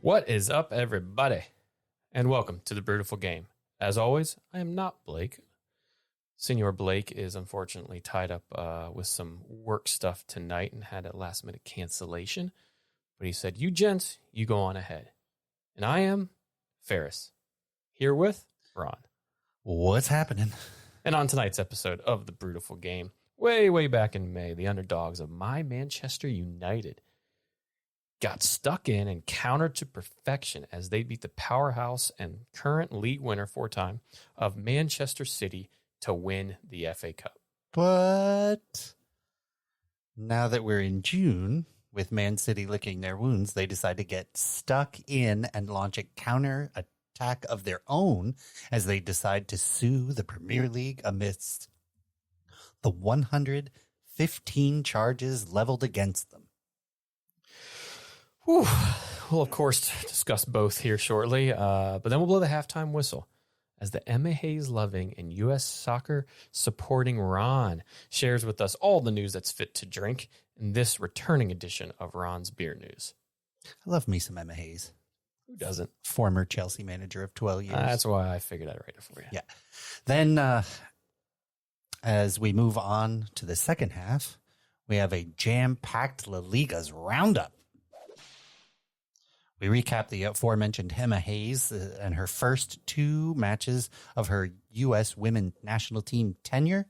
What is up, everybody? And welcome to the Beautiful Game. As always, I am not Blake. Senor Blake is unfortunately tied up with some work stuff tonight and had a last-minute cancellation. But he said, you gents, you go on ahead. And I am Ferris, here with Ron. What's happening? And on tonight's episode of the Beautiful Game, way back in May, the underdogs of my Manchester United got stuck in and countered to perfection as they beat the powerhouse and current league winner 4-time of Manchester City to win the FA Cup. But now that we're in June, with Man City licking their wounds, they decide to get stuck in and launch a counter attack of their own as they decide to sue the Premier League amidst the 115 charges leveled against them. Whew. We'll, of course, discuss both here shortly, but then we'll blow the halftime whistle as the Emma Hayes loving and U.S. soccer supporting Ron shares with us all the news that's fit to drink in this returning edition of Ron's Beer News. I love me some Emma Hayes. Who doesn't? Former Chelsea manager of 12 years. That's why I figured I'd write it for you. Yeah. Then, as we move on to the second half, we have a jam-packed La Liga's roundup. We recap the aforementioned Emma Hayes and her first 2 matches of her U.S. women national team tenure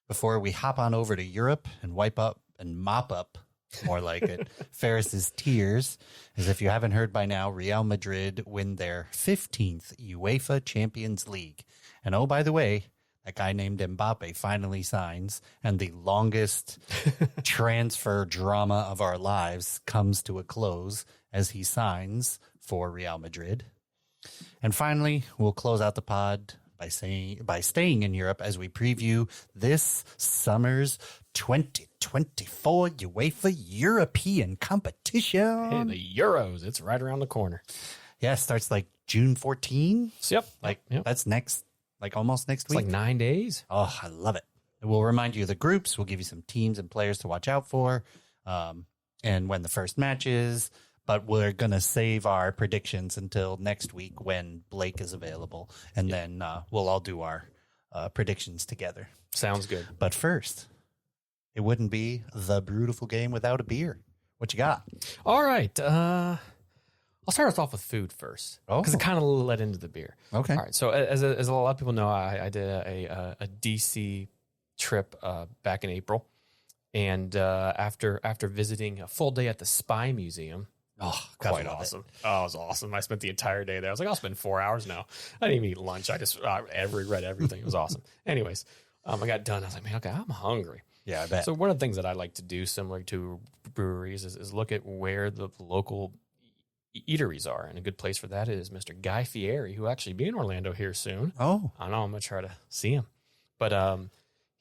before we hop on over to Europe and wipe up and mop up, more like it, Ferris's tears. As if you haven't heard by now, Real Madrid win their 15th UEFA Champions League. And oh, by the way, that guy named Mbappe finally signs, and the longest transfer drama of our lives comes to a close as he signs for Real Madrid. And finally, we'll close out the pod by staying in Europe as we preview this summer's 2024 UEFA European competition. Hey, the Euros, it's right around the corner. Yeah, it starts like June 14. Yep. Yep. That's next. Like almost next It's week. like 9 days. Oh, I love it. We'll remind you of the groups. We'll give you some teams and players to watch out for and when the first match is. But we're going to save our predictions until next week when Blake is available. And then we'll all do our predictions together. Sounds good. But first, it wouldn't be the beautiful game without a beer. What you got? All right. I'll start us off with food first because it kind of led into the beer. Okay. All right. So as a lot of people know, I did a DC trip back in April, and after visiting a full day at the Spy Museum, quite awesome. Oh, it was awesome. I spent the entire day there. I was like, I'll spend 4 hours now. I didn't even eat lunch. I just read everything. It was awesome. Anyways, I got done. I was like, man, okay, I'm hungry. Yeah, I bet. So one of the things that I like to do, similar to breweries, is look at where the local eateries are, and a good place for that is Mr. Guy Fieri, who actually be in Orlando here soon. Oh, I know I'm gonna try to see him, but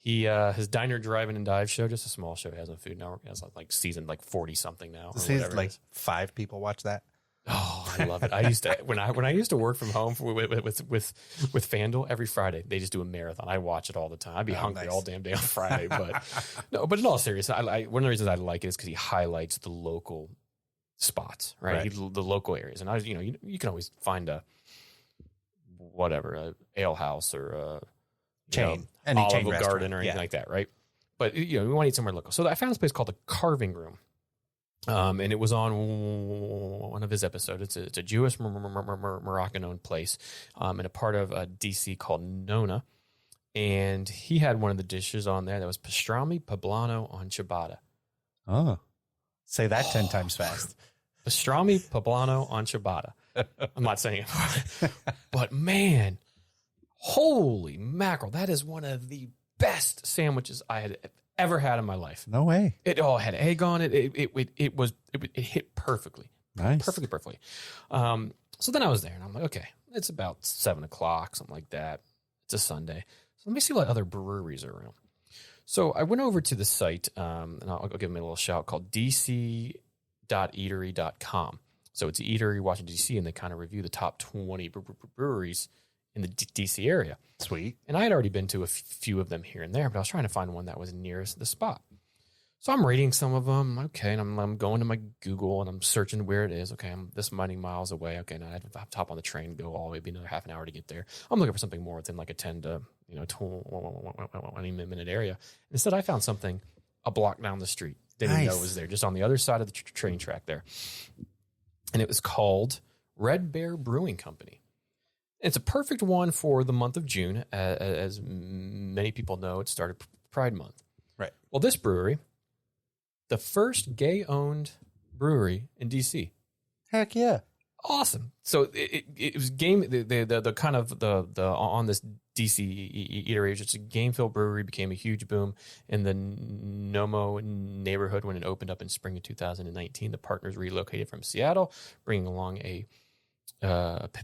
he his diner, drive-in, and dive show, just a small show. He has on Food Network. He has like season like 40 something now. Seems like 5 people watch that. Oh, I love it. I used to when I used to work from home with FanDuel every Friday. They just do a marathon. I watch it all the time. I'd be hungry all damn day on Friday, but no. But in all seriousness, one of the reasons I like it is because he highlights the local spots, right? The local areas, and you can always find a ale house or a chain, any chain Olive Garden or anything like that, right? But we want to eat somewhere local. So I found this place called the Carving Room, and it was on one of his episodes. It's a Jewish Moroccan-owned place, in a part of DC called Nona, and he had one of the dishes on there that was pastrami poblano on ciabatta. Oh, say that 10 times fast. Pastrami poblano on ciabatta. I'm not saying it, but man, holy mackerel! That is one of the best sandwiches I had ever had in my life. No way! It all had egg on it. It hit perfectly. Nice, perfectly. So then I was there, and I'm like, okay, it's about 7:00, something like that. It's a Sunday, so let me see what other breweries are around. So I went over to the site, and I'll give them a little shout, called dc.eatery.com. So it's an eatery Washington, D.C., and they kind of review the top 20 breweries in the D.C. area. Sweet. And I had already been to a few of them here and there, but I was trying to find one that was nearest the spot. So I'm reading some of them. Okay. And I'm going to my Google and I'm searching where it is. Okay. I'm this many miles away. Okay. Now I have to hop on the train, go all the way, be another half an hour to get there. I'm looking for something more within like a 10 to, 20-minute area. Instead, I found something a block down the street. Didn't even know it was there, just on the other side of the train track there. And it was called Red Bear Brewing Company. It's a perfect one for the month of June. As many people know, it started Pride Month. Right. Well, this brewery, the first gay-owned brewery in DC. Heck yeah! Awesome. So it was game. The kind of the on this DC eatery, just a game-filled brewery, became a huge boom in the Nomo neighborhood when it opened up in spring of 2019. The partners relocated from Seattle, bringing along a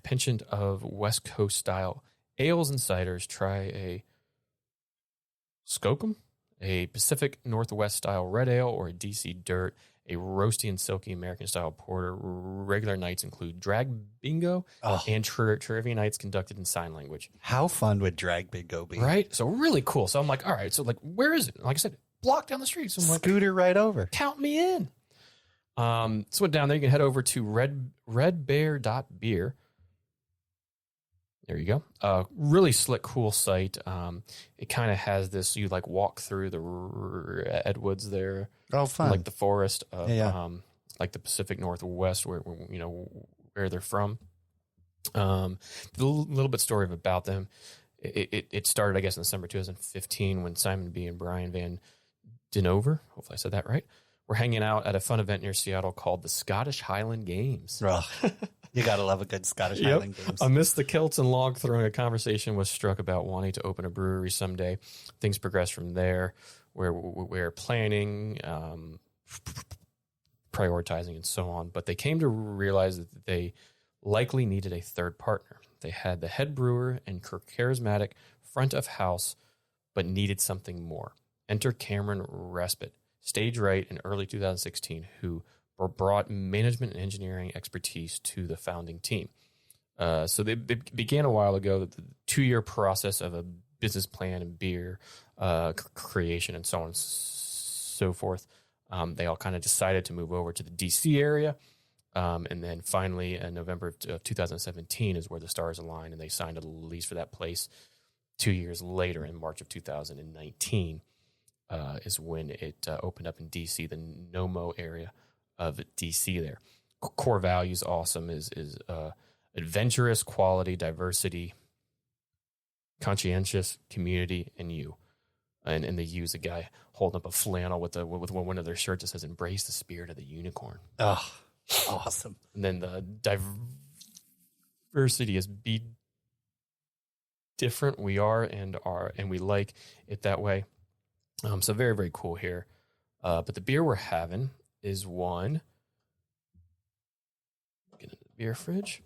penchant of West Coast style ales and ciders. Try a Skookum, a Pacific Northwest style red ale, or a DC Dirt, a roasty and silky American style porter. Regular nights include drag bingo and trivia nights conducted in sign language. How fun would drag bingo be? Right? So really cool. So I'm like, all right, so like, where is it? Like I said, block down the street. So I'm like, scooter right over. Count me in. So down there, you can head over to redbear.beer. There you go. Really slick, cool site. It kind of has this, you like walk through the redwoods there. Oh, fun. Like the forest of, like the Pacific Northwest where they're from. A little bit story about them. It started, I guess, in December 2015 when Simon B. and Brian Van Denover, hopefully I said that right, were hanging out at a fun event near Seattle called the Scottish Highland Games. Oh, you got to love a good Scottish Highland Games. Amidst the kilts and log throwing, a conversation was struck about wanting to open a brewery someday. Things progressed from there, where we're planning, prioritizing, and so on. But they came to realize that they likely needed a third partner. They had the head brewer and charismatic front of house, but needed something more. Enter Cameron Respite, stage right in early 2016, who brought management and engineering expertise to the founding team. So they began a while ago, the 2-year process of a business plan and beer creation and so on and so forth. They all kind of decided to move over to the DC area. And then finally, in November of 2017 is where the stars aligned, and they signed a lease for that place. 2 years later, in March of 2019, is when it opened up in DC, the Nomo area of DC there. Core values, awesome, is adventurous, quality, diversity, conscientious, community, and you. And they use a guy holding up a flannel with one of their shirts that says "Embrace the spirit of the unicorn." Oh, awesome. And then the diversity is be different. We are, and we like it that way. So very, very cool here. But the beer we're having is one. Get into the beer fridge.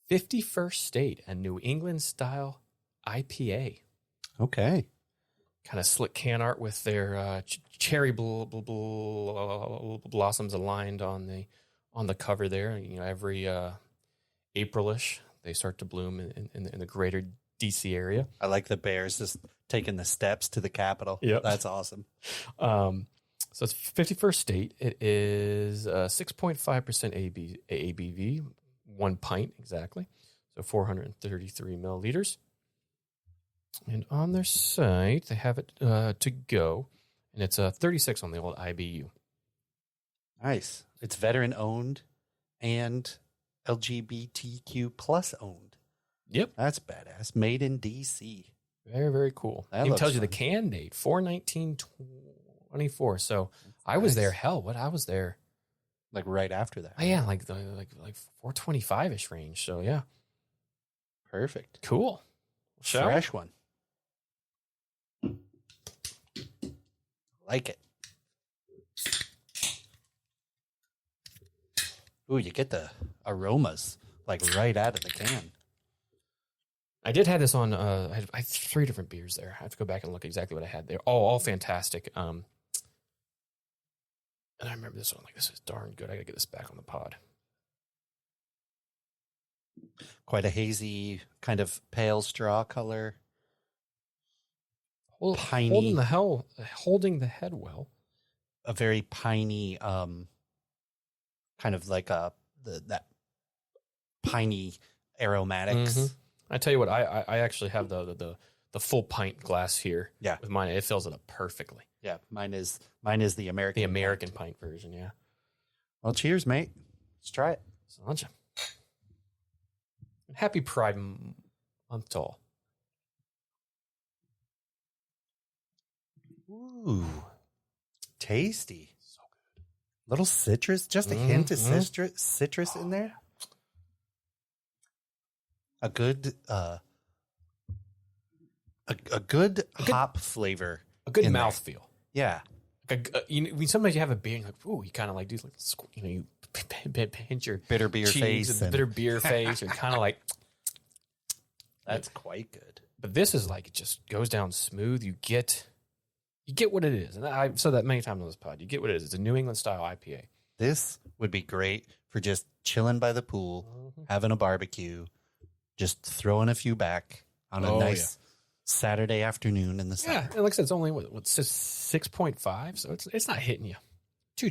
51st State, a New England style IPA. Okay. Kind of slick can art with their cherry blossoms aligned on the cover there. You know, every Aprilish they start to bloom in the greater DC area. I like the Bears just taking the steps to the Capitol. Yep. That's awesome. So it's 51st State. It is 6.5% ABV, 1 pint exactly. So 433 milliliters. And on their site, they have it to go, and it's 36 on the old IBU. Nice. It's veteran owned and LGBTQ plus owned. Yep. That's badass. Made in DC. Very, very cool. It tells you the can date, 4/19/24. So I was there. Hell, I was there. Like right after that. Oh, yeah, like 425-ish range. So yeah. Perfect. Cool. Fresh one. Like it. Ooh, you get the aromas like right out of the can. I did have this on. I had 3 different beers there. I have to go back and look exactly what I had there. All fantastic. And I remember this one. Like, this is darn good. I gotta get this back on the pod. Quite a hazy, kind of pale straw color. Piney. Holding the head well. a very piney, kind of like that piney aromatics. Mm-hmm. I tell you what, I actually have the full pint glass here. Yeah. With mine, it fills it up perfectly. Yeah, mine is the American pint version. Yeah. Well, cheers, mate. Let's try it. Sláinte. Happy Pride Month to all. Ooh, tasty. So good. Little citrus, just a hint of citrus in there. A good hop flavor. A good mouthfeel. Yeah. Sometimes you have a beer and you kind of like do like, you pinch your bitter beer face. Bitter beer face. You're kind of like. That's quite good. But this is like, it just goes down smooth. You get what it is. And I've said that many times on this pod. You get what it is. It's a New England style IPA. This would be great for just chilling by the pool, having a barbecue, just throwing a few back on a nice Saturday afternoon in the summer. Yeah, and like I said, it's only what 6.5, so it's not hitting you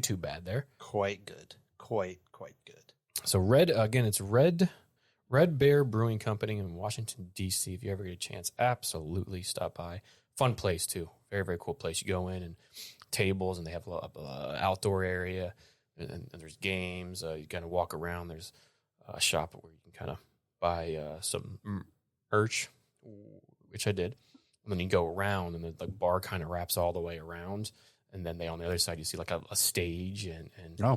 too bad there. Quite good. Quite good. So it's Red Bear Brewing Company in Washington, D.C. If you ever get a chance, absolutely stop by. Fun place, too. Very, very cool place. You go in and tables, and they have a outdoor area, and there's games. You kind of walk around. There's a shop where you can kind of buy some merch, which I did. And then you go around, and the bar kind of wraps all the way around. And then on the other side, you see like a stage, and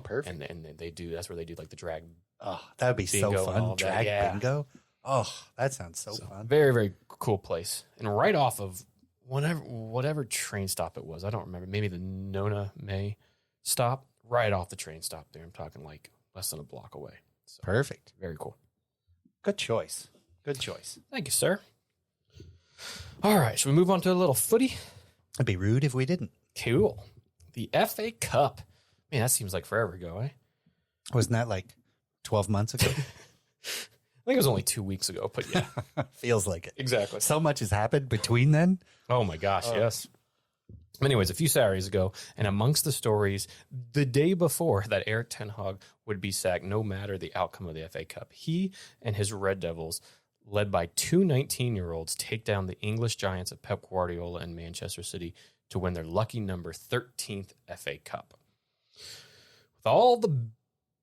perfect. And that's where they do like the drag. Oh, that would be so fun. Drag bingo. Oh, that sounds so fun. Very, very cool place. And right off of whatever train stop it was, I don't remember, maybe the Nona May stop, right off the train stop there. I'm talking like less than a block away. So, perfect. Very cool. Good choice. Thank you, sir. All right, should we move on to a little footy? It'd be rude if we didn't. Cool. The FA Cup. Man, that seems like forever ago, eh? Wasn't that like 12 months ago? I think it was only 2 weeks ago, but yeah. Feels like it. Exactly. So much has happened between then. Oh my gosh, yes. Anyways, a few Saturdays ago, and amongst the stories, the day before that Eric Ten Hag would be sacked no matter the outcome of the FA Cup, he and his Red Devils, led by two 19-year-olds, take down the English giants of Pep Guardiola and Manchester City to win their lucky number 13th FA Cup. With all the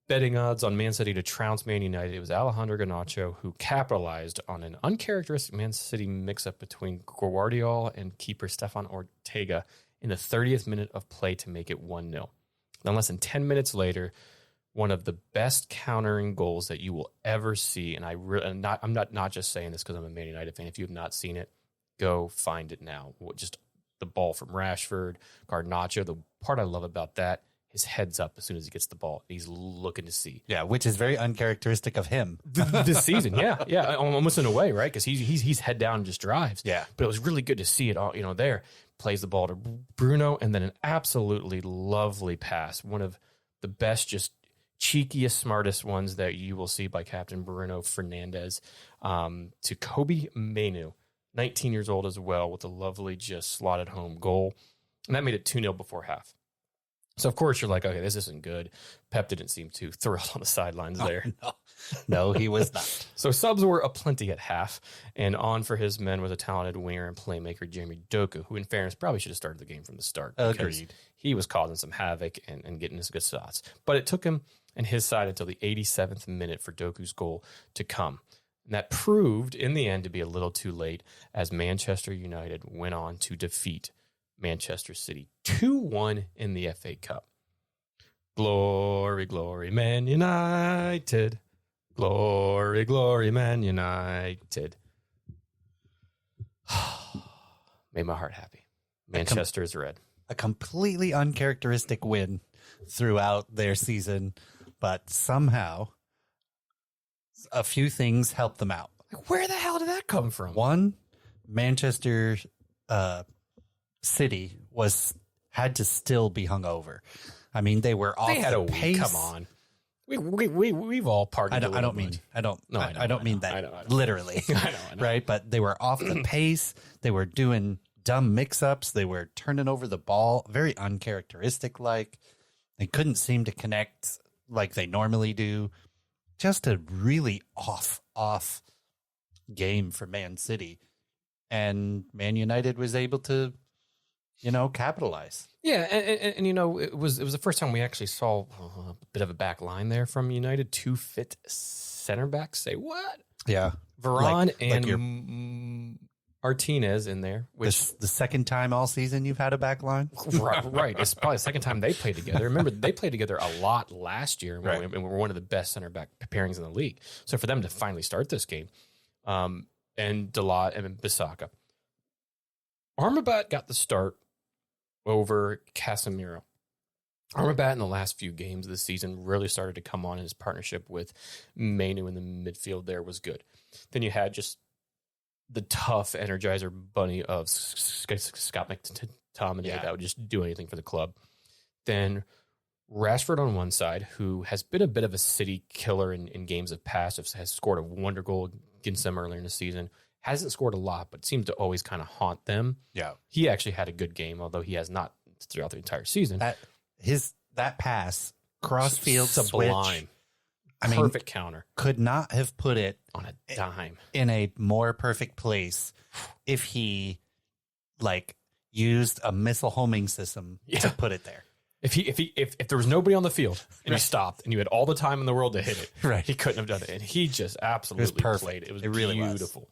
betting odds on Man City to trounce Man United, it was Alejandro Garnacho who capitalized on an uncharacteristic Man City mix-up between Guardiola and keeper Stefan Ortega in the 30th minute of play to make it 1-0. Then less than 10 minutes later, one of the best countering goals that you will ever see, and I'm not just saying this because I'm a Man United fan. If you have not seen it, go find it now. Just the ball from Rashford, Garnacho. The part I love about that, his head's up as soon as he gets the ball. He's looking to see. Yeah, which is very uncharacteristic of him this season. Yeah, almost in a way, right? Because he's head down and just drives. Yeah, but it was really good to see it all. There plays the ball to Bruno, and then an absolutely lovely pass. One of the best, just cheekiest, smartest ones that you will see by Captain Bruno Fernandes to Kobe Mainoo, 19 years old as well, with a lovely just slotted home goal, and that made it 2-0 before half. So, of course, you're like, okay, this isn't good. Pep didn't seem too thrilled on the sidelines there. No, he was not. So subs were aplenty at half, and on for his men was a talented winger and playmaker, Jeremy Doku, who, in fairness, probably should have started the game from the start. Agreed. He was causing some havoc and getting us good shots. But it took him and his side until the 87th minute for Doku's goal to come. And that proved, in the end, to be a little too late, as Manchester United went on to defeat Manchester City 2-1 in the FA Cup. Glory, glory, Man United. Glory, glory, Man United. Made my heart happy. Manchester is red. A completely uncharacteristic win throughout their season, but somehow a few things helped them out. Where the hell did that come from? One, Manchester City had to still be hungover. I mean, they were off the pace. Come on, we've all partied. I don't mean that literally. I know. Right? But they were off the pace. They were doing dumb mix-ups. They were turning over the ball, very uncharacteristic-like. They couldn't seem to connect like they normally do. Just a really off game for Man City. And Man United was able to, capitalize. Yeah, and it was the first time we actually saw a bit of a back line there from United. 2 fit center backs. Say what? Yeah. Varane and Martinez in there. Which the second time all season you've had a back line? Right. It's probably the second time they played together. Remember, they played together a lot last year, and we were one of the best center back pairings in the league. So for them to finally start this game, and Dalot and Bissaka. Amrabat got the start over Casemiro. Amrabat in the last few games of the season really started to come on, and his partnership with Mainu in the midfield there was good. Then you had just the tough Energizer bunny of Scott McTominay that would just do anything for the club. Then Rashford on one side, who has been a bit of a City killer in games of past, has scored a wonder goal against them earlier in the season. Hasn't scored a lot, but seems to always kind of haunt them. Yeah. He actually had a good game, although he has not throughout the entire season. That pass, cross-field sublime. Switch. Perfect counter. Could not have put it on a dime in a more perfect place if he used a missile homing system to put it there. If there was nobody on the field and he stopped and you had all the time in the world to hit it, he couldn't have done it. And he just absolutely played. It was really beautiful.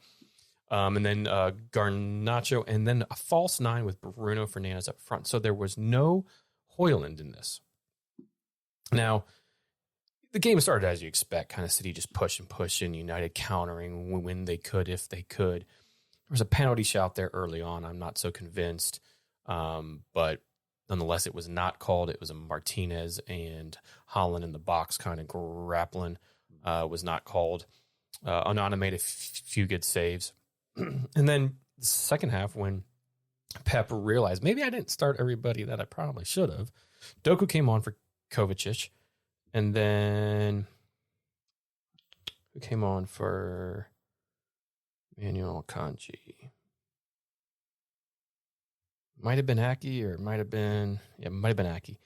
And then Garnacho, and then a false 9 with Bruno Fernandes up front. So there was no Højlund in this. Now, the game started as you expect, kind of City just pushing, United countering when they could, if they could. There was a penalty shot there early on. I'm not so convinced. But nonetheless, it was not called. It was a Martinez and Haaland in the box kind of grappling. Was not called. Onana made a few good saves. And then the second half, when Pep realized, maybe I didn't start everybody that I probably should have, Doku came on for Kovacic. And then who came on for Manuel Akanji? Might have been Aki, or might have been Aki.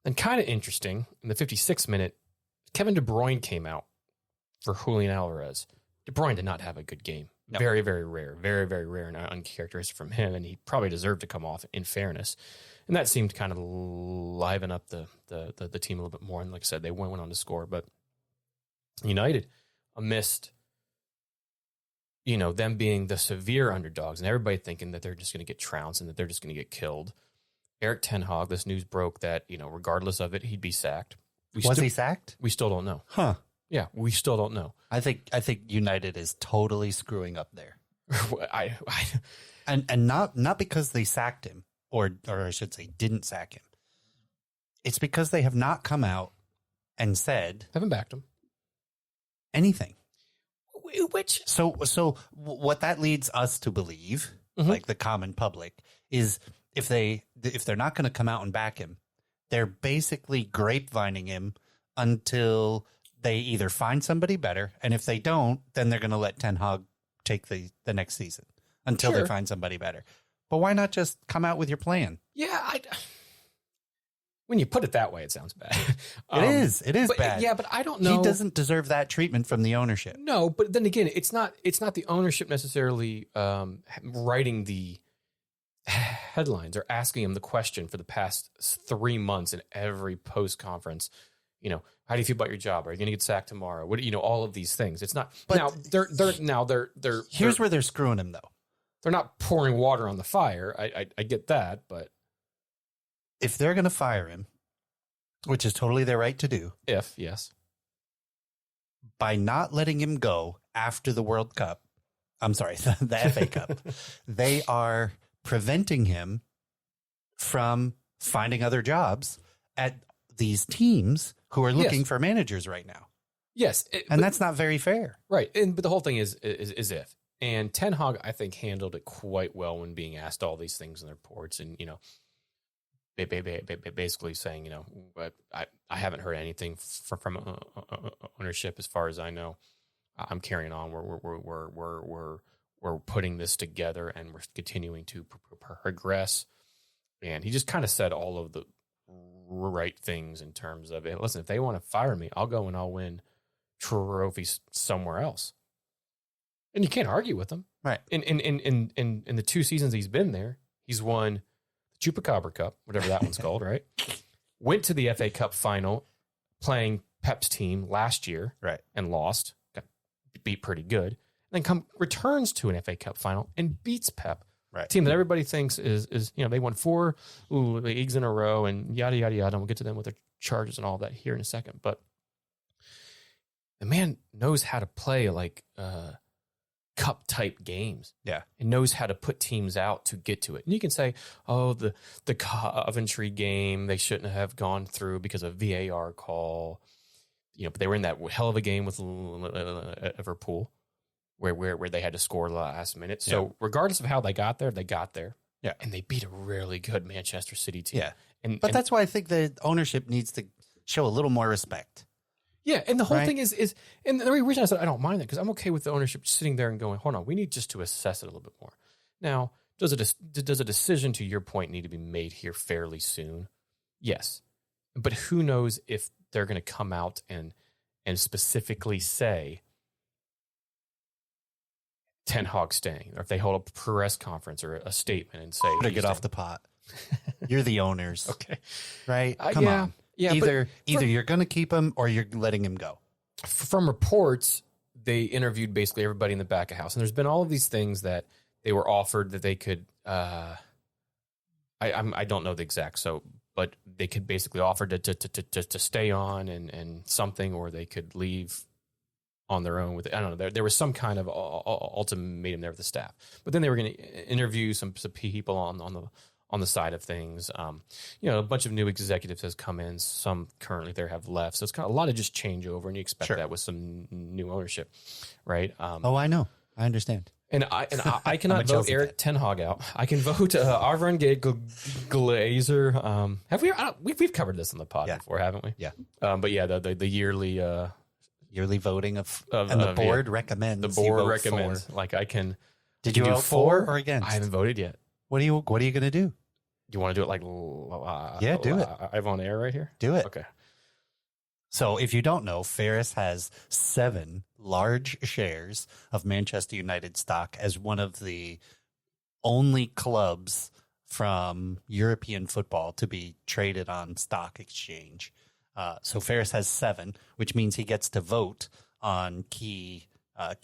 And kind of interesting, in the 56th minute, Kevin De Bruyne came out for Julian Alvarez. De Bruyne did not have a good game. No. Very, very rare. Very, very rare and uncharacteristic from him. And he probably deserved to come off, in fairness. And that seemed to kind of liven up the team a little bit more. And like I said, they went on to score. But United, amidst, them being the severe underdogs and everybody thinking that they're just going to get trounced and that they're just going to get killed. Erik ten Hag, this news broke that, regardless of it, he'd be sacked. Was he sacked? We still don't know. Huh. Yeah, we still don't know. I think United is totally screwing up there. And not because they sacked him, or I should say didn't sack him. It's because they have not come out and said, haven't backed him, anything. Which so what that leads us to believe, like the common public, is if they're not going to come out and back him, they're basically grapevining him until they either find somebody better, and if they don't, then they're going to let Ten Hag take the next season until they find somebody better. But why not just come out with your plan? Yeah, when you put it that way, it sounds bad. It is bad. Yeah, but I don't know. He doesn't deserve that treatment from the ownership. No, but then again, it's not the ownership necessarily writing the headlines or asking him the question for the past 3 months in every post conference. How do you feel about your job? Are you going to get sacked tomorrow? What all of these things? It's not. But they're here's where they're screwing him though. They're not pouring water on the fire. I get that, but if they're going to fire him, which is totally their right to do, yes, by not letting him go after the World Cup, I'm sorry, the FA Cup, they are preventing him from finding other jobs at these teams who are looking for managers right now. Yes. And that's not very fair. Right. But the whole thing is if. And Ten Hag, I think, handled it quite well when being asked all these things in the reports. And, basically saying, but I haven't heard anything from ownership as far as I know. I'm carrying on. we're putting this together and we're continuing to progress. And he just kind of said all of the right things in terms of it. Listen, if they want to fire me, I'll go and I'll win trophies somewhere else. And you can't argue with him. Right. In the 2 seasons he's been there, he's won the Chupacabra Cup, whatever that one's called, right? Went to the FA Cup final playing Pep's team last year, right, and lost, got beat pretty good. And then returns to an FA Cup final and beats Pep, right, team that everybody thinks is they won 4 leagues in a row and yada yada yada. And we'll get to them with their charges and all that here in a second. But the man knows how to play like cup type games, and knows how to put teams out to get to it. And you can say, oh, the Coventry game they shouldn't have gone through because of VAR call. But they were in that hell of a game with Liverpool where they had to score last minute. So regardless of how they got there, Yeah. And they beat a really good Manchester City team. Yeah. But that's why I think the ownership needs to show a little more respect. Yeah. And the whole thing is, and the reason I said I don't mind that, because I'm okay with the ownership sitting there and going, hold on, we need just to assess it a little bit more. Now, does a decision, to your point, need to be made here fairly soon? Yes. But who knows if they're going to come out and specifically say Ten Hag staying, or if they hold a press conference or a statement and say, get off the pot. You're the owners. Okay. Right? Come on. Yeah, either you're going to keep him or you're letting him go. From reports, they interviewed basically everybody in the back of house. And there's been all of these things that they were offered that they could, I don't know the exact, but they could basically offer to stay on and something, or they could leave on their own with it. I don't know. There was some kind of ultimatum there with the staff, but then they were going to interview some people on the side of things. A bunch of new executives has come in. Some currently there have left. So it's kind of a lot of just changeover, and you expect that with some new ownership, right? I know. I understand. And I cannot vote Eric Ten Hag out. I can vote Avron Glazer. Have we? We've covered this on the pod before, haven't we? Yeah. But yeah, the yearly voting of and the board recommends. The board recommends. For. Like I can. Did you vote for or against? I haven't voted yet. What are you going to do? You want to do it like do it. I'm on air right here. Do it. Okay. So if you don't know, Ferris has 7 large shares of Manchester United stock as one of the only clubs from European football to be traded on stock exchange. So Ferris has 7, which means he gets to vote on key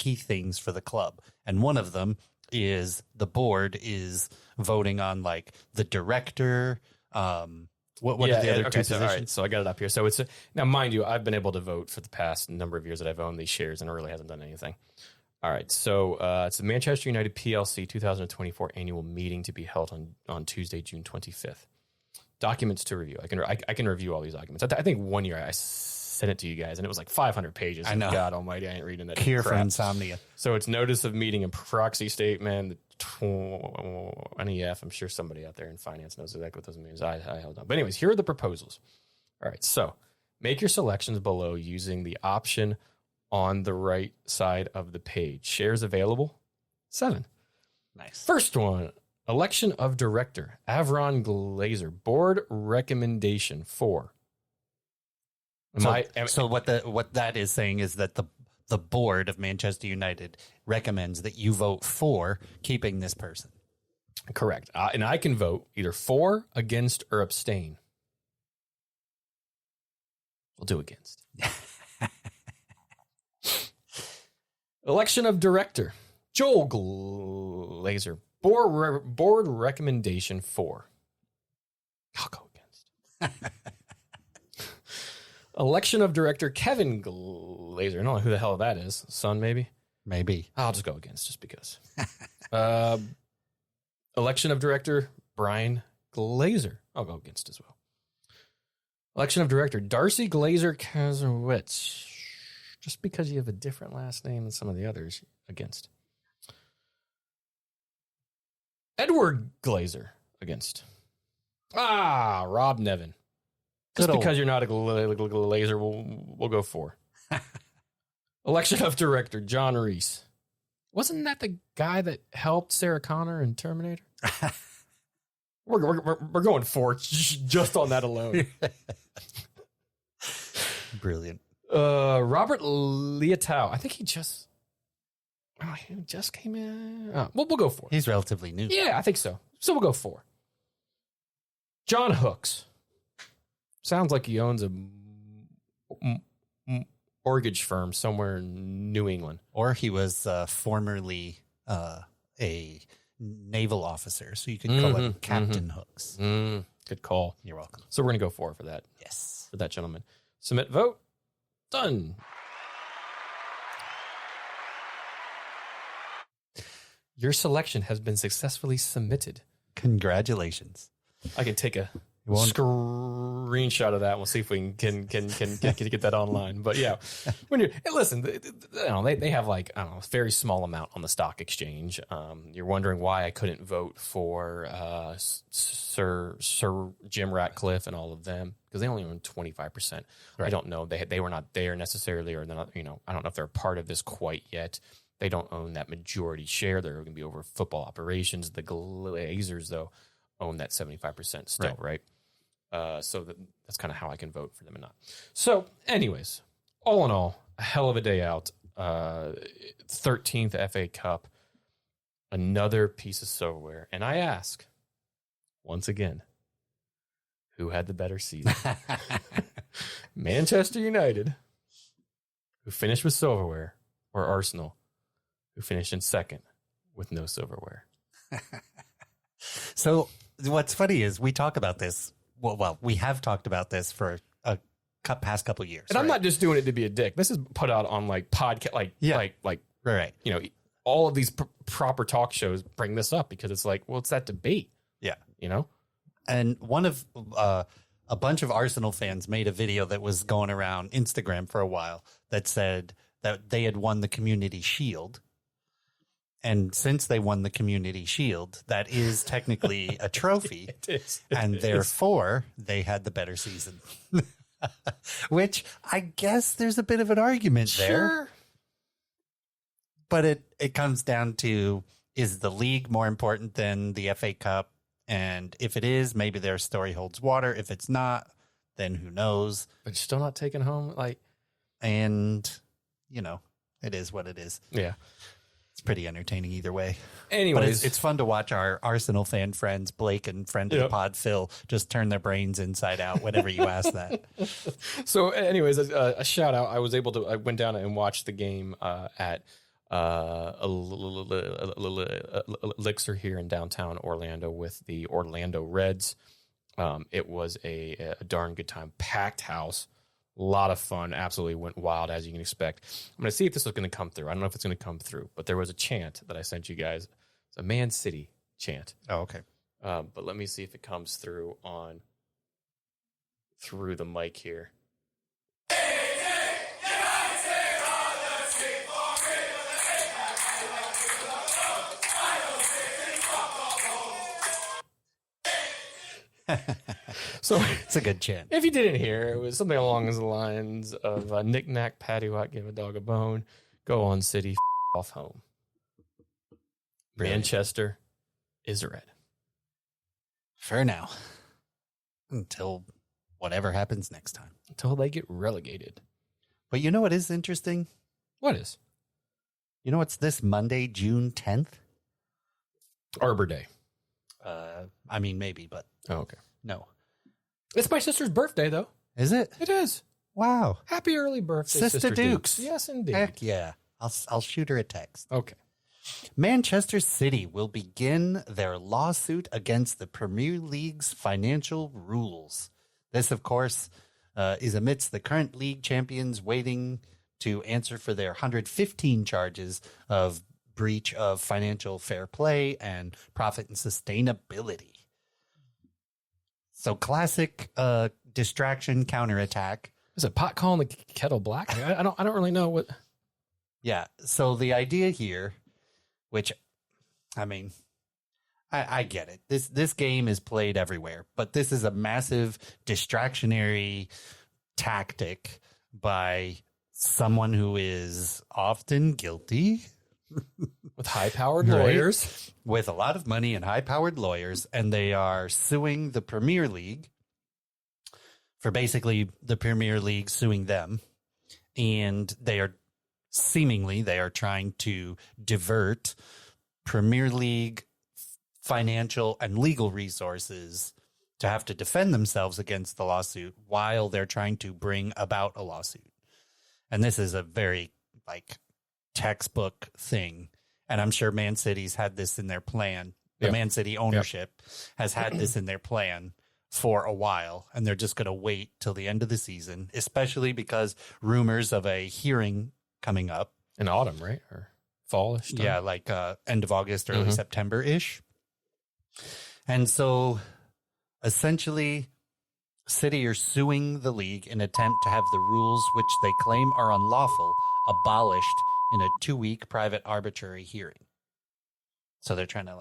things for the club. And one of them is the board is voting on like the director. What are the other 2 positions? All right, so I got it up here. So now, mind you, I've been able to vote for the past number of years that I've owned these shares, and it really hasn't done anything. All right, so it's the Manchester United PLC 2024 annual meeting to be held on Tuesday, June 25th. Documents to review. I can review all these documents. I think one year I sent it to you guys, and it was like 500 pages. I know. God Almighty, I ain't reading that. Cure for insomnia. So it's notice of meeting and proxy statement. NEF. I'm sure somebody out there in finance knows exactly what those means. I held on. But anyways, here are the proposals. All right, so make your selections below using the option on the right side of the page. Shares available, 7. Nice. First one, election of director, Avron Glazer. Board recommendation 4. So what that is saying is that the board of Manchester United recommends that you vote for keeping this person. Correct. And I can vote either for, against, or abstain. We'll do against. Election of director, Joel Glazer. Board recommendation 4. I'll go against. Election of director, Kevin Glazer. I don't know who the hell that is. Son, maybe? Maybe. I'll just go against just because. Election of director, Brian Glazer. I'll go against as well. Election of director, Darcy Glazer Kazowitz. Just because you have a different last name than some of the others, against. Edward Glazer, against. Rob Nevin. Just because you're not a Glazer, we'll go for. Election of director, John Reese. Wasn't that the guy that helped Sarah Connor in Terminator? We're going 4 just on that alone. Brilliant. Robert Leotow. I think he just came in. We'll go 4. He's relatively new. Yeah, I think so. So we'll go 4. John Hooks. Sounds like he owns a mortgage firm somewhere in New England. Or he was formerly a naval officer, so you could call him Captain Hooks. Good call. You're welcome. So we're going to go 4 for that. Yes. For that gentleman. Submit vote. Done. Your selection has been successfully submitted. Congratulations. I can take a screenshot of that. We'll see if we can get that online. But yeah, when you're listen, they have like I don't know, a very small amount on the stock exchange. You're wondering why I couldn't vote for Sir Jim Ratcliffe and all of them because they only own 25%. Right. I don't know. They were not there necessarily, or they're not. I don't know if they're a part of this quite yet. They don't own that majority share. They're going to be over football operations. The Glazers, though, own that 75% still, right? So that's kind of how I can vote for them and not. So, anyways, all in all, a hell of a day out. 13th FA Cup, another piece of silverware. And I ask, once again, who had the better season? Manchester United, who finished with silverware, or Arsenal, who finished in second with no silverware? So what's funny is we talk about this. Well, we have talked about this for a past couple of years. And right? I'm not just doing it to be a dick. This is put out on like podcast, like right. All of these proper talk shows bring this up because it's like, well, it's that debate. Yeah. And one of a bunch of Arsenal fans made a video that was going around Instagram for a while that said that they had won the Community Shield. And since they won the Community Shield, that is technically a trophy. It is. Therefore, they had the better season. Which I guess there's a bit of an argument there. But it comes down to, is the league more important than the FA Cup? And if it is, maybe their story holds water. If it's not, then who knows? But you're still not taking home, And, it is what it is. Yeah. It's pretty entertaining either way. Anyways, but it's fun to watch our Arsenal fan friends, Blake and friend of the pod, Phil, just turn their brains inside out whenever you ask that. So anyways, a shout out. I went down and watched the game at Elixir here in downtown Orlando with the Orlando Reds. It was a darn good time. Packed house. A lot of fun. Absolutely went wild, as you can expect. I'm going to see if this is going to come through. I don't know if it's going to come through, but there was a chant that I sent you guys. It's a Man City chant. Oh, okay. But let me see if it comes through through the mic here. So it's a good chant. If you didn't hear, it was something along the lines of knick knack, paddywhack, give a dog a bone, go on City, off home. Brilliant. Manchester is red. For now. Until whatever happens next time. Until they get relegated. But you know what is interesting? What is? You know what's this Monday, June 10th? Arbor Day. I mean, maybe, but... Oh, okay. No. It's my sister's birthday, though. Is it? It is. Wow. Happy early birthday, Sister Dukes. Yes, indeed. Heck yeah. I'll shoot her a text. Okay. Manchester City will begin their lawsuit against the Premier League's financial rules. This, of course, is amidst the current league champions waiting to answer for their 115 charges of breach of financial fair play and profit and sustainability. So classic distraction counterattack. Is it pot calling the kettle black? I don't really know what. Yeah. So the idea here, which, I mean, I get it. This game is played everywhere, but this is a massive distractionary tactic by someone who is often guilty With high-powered Right. lawyers. With a lot of money and high-powered lawyers, and they are suing the Premier League for basically the Premier League suing them. And they are trying to divert Premier League financial and legal resources to have to defend themselves against the lawsuit while they're trying to bring about a lawsuit. And this is a very textbook thing. And I'm sure Man City's had this in their plan. The Man City ownership has had this in their plan for a while, and they're just going to wait till the end of the season, especially because rumors of a hearing coming up In autumn, right? Or fallish time? Yeah, end of August, early September-ish. And so essentially, City are suing the league in an attempt to have the rules which they claim are unlawful abolished in a 2-week private arbitrary hearing. So they're trying to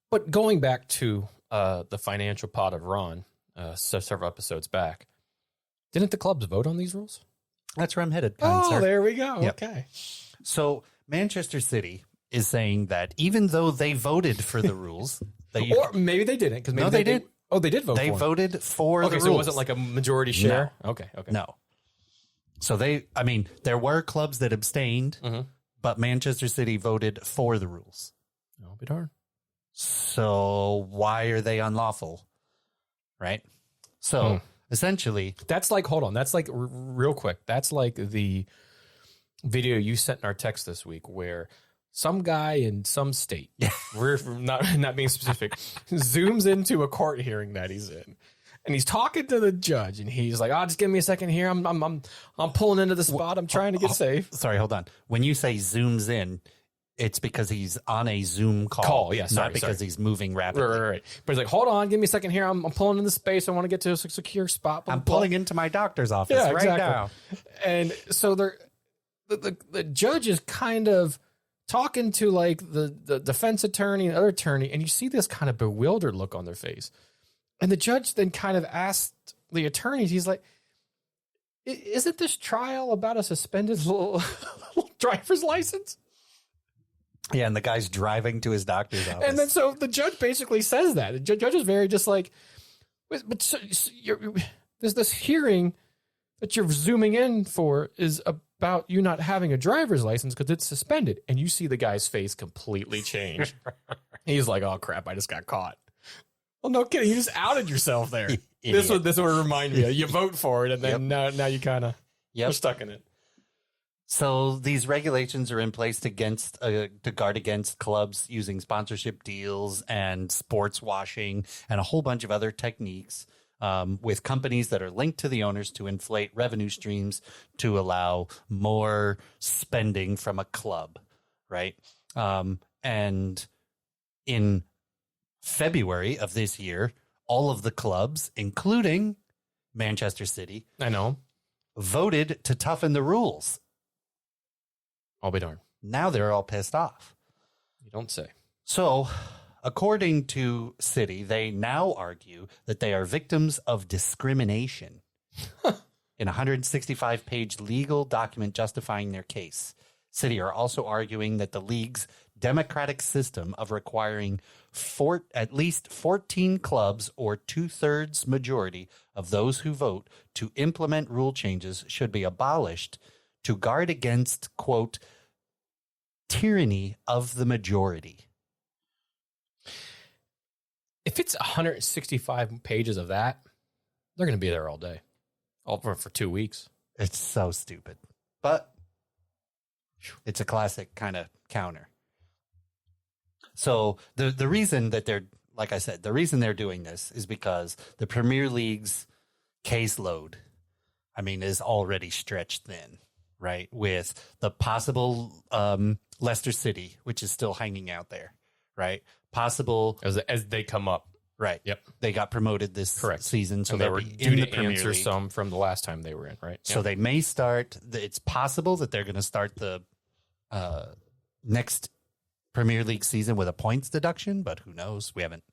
But going back to the financial pot of Ron, several episodes back, didn't the clubs vote on these rules? That's where I'm headed. Oh, there we go. Yep. Okay. So Manchester City is saying that even though they voted for the rules, Or maybe they didn't. Because No, they did. Oh, they did vote They for them. voted for the Okay, rules. so it wasn't like a majority share? No. Okay. No. So there were clubs that abstained, but Manchester City voted for the rules. I'll be darned. So why are they unlawful? Right? So essentially, That's hold on. That's real quick. That's like the video you sent in our text this week where some guy in some state, we're not being specific, zooms into a court hearing that he's in. And he's talking to the judge, and he's like, "Oh, just give me a second here. I'm pulling into the spot. I'm trying to get safe." Sorry, hold on. When you say zooms in, it's because he's on a Zoom call. Not because he's moving rapidly. Right. But he's like, "Hold on, give me a second here. I'm pulling into space. I want to get to a secure spot. I'm pulling into my doctor's office now." And so the judge is kind of talking to the defense attorney and other attorney, and you see this kind of bewildered look on their face. And the judge then kind of asked the attorneys, he's like, "Isn't this trial about a suspended little driver's license?" Yeah, and the guy's driving to his doctor's office. And then so the judge basically says that. The judge is very just like, but there's this hearing that you're zooming in for is about you not having a driver's license because it's suspended. And you see the guy's face completely change. He's like, "Oh, crap, I just got caught." Well, no kidding. You just outed yourself there. This would remind me of. You vote for it, and then now you kind of you're stuck in it. So these regulations are in place to guard against clubs using sponsorship deals and sports washing and a whole bunch of other techniques with companies that are linked to the owners to inflate revenue streams to allow more spending from a club, right? And in February of this year, all of the clubs, including Manchester City, voted to toughen the rules. I'll be darned. Now they're all pissed off. You don't say. So, according to City, they now argue that they are victims of discrimination in a 165-page legal document justifying their case. City are also arguing that the league's democratic system of requiring at least 14 clubs or 2/3 majority of those who vote to implement rule changes should be abolished to guard against, quote, tyranny of the majority. If it's 165 pages of that, they're going to be there all day, all for 2 weeks. It's so stupid, but it's a classic kind of counter. So the reason that the reason they're doing this is because the Premier League's caseload, is already stretched thin, right? With the possible Leicester City, which is still hanging out there, right? Possible as they come up, right? Yep, they got promoted this season, so and they were in due the to Premier answer League. some from the last time they were in, right? So they may start. It's possible that they're going to start the next Premier League season with a points deduction, but who knows? We haven't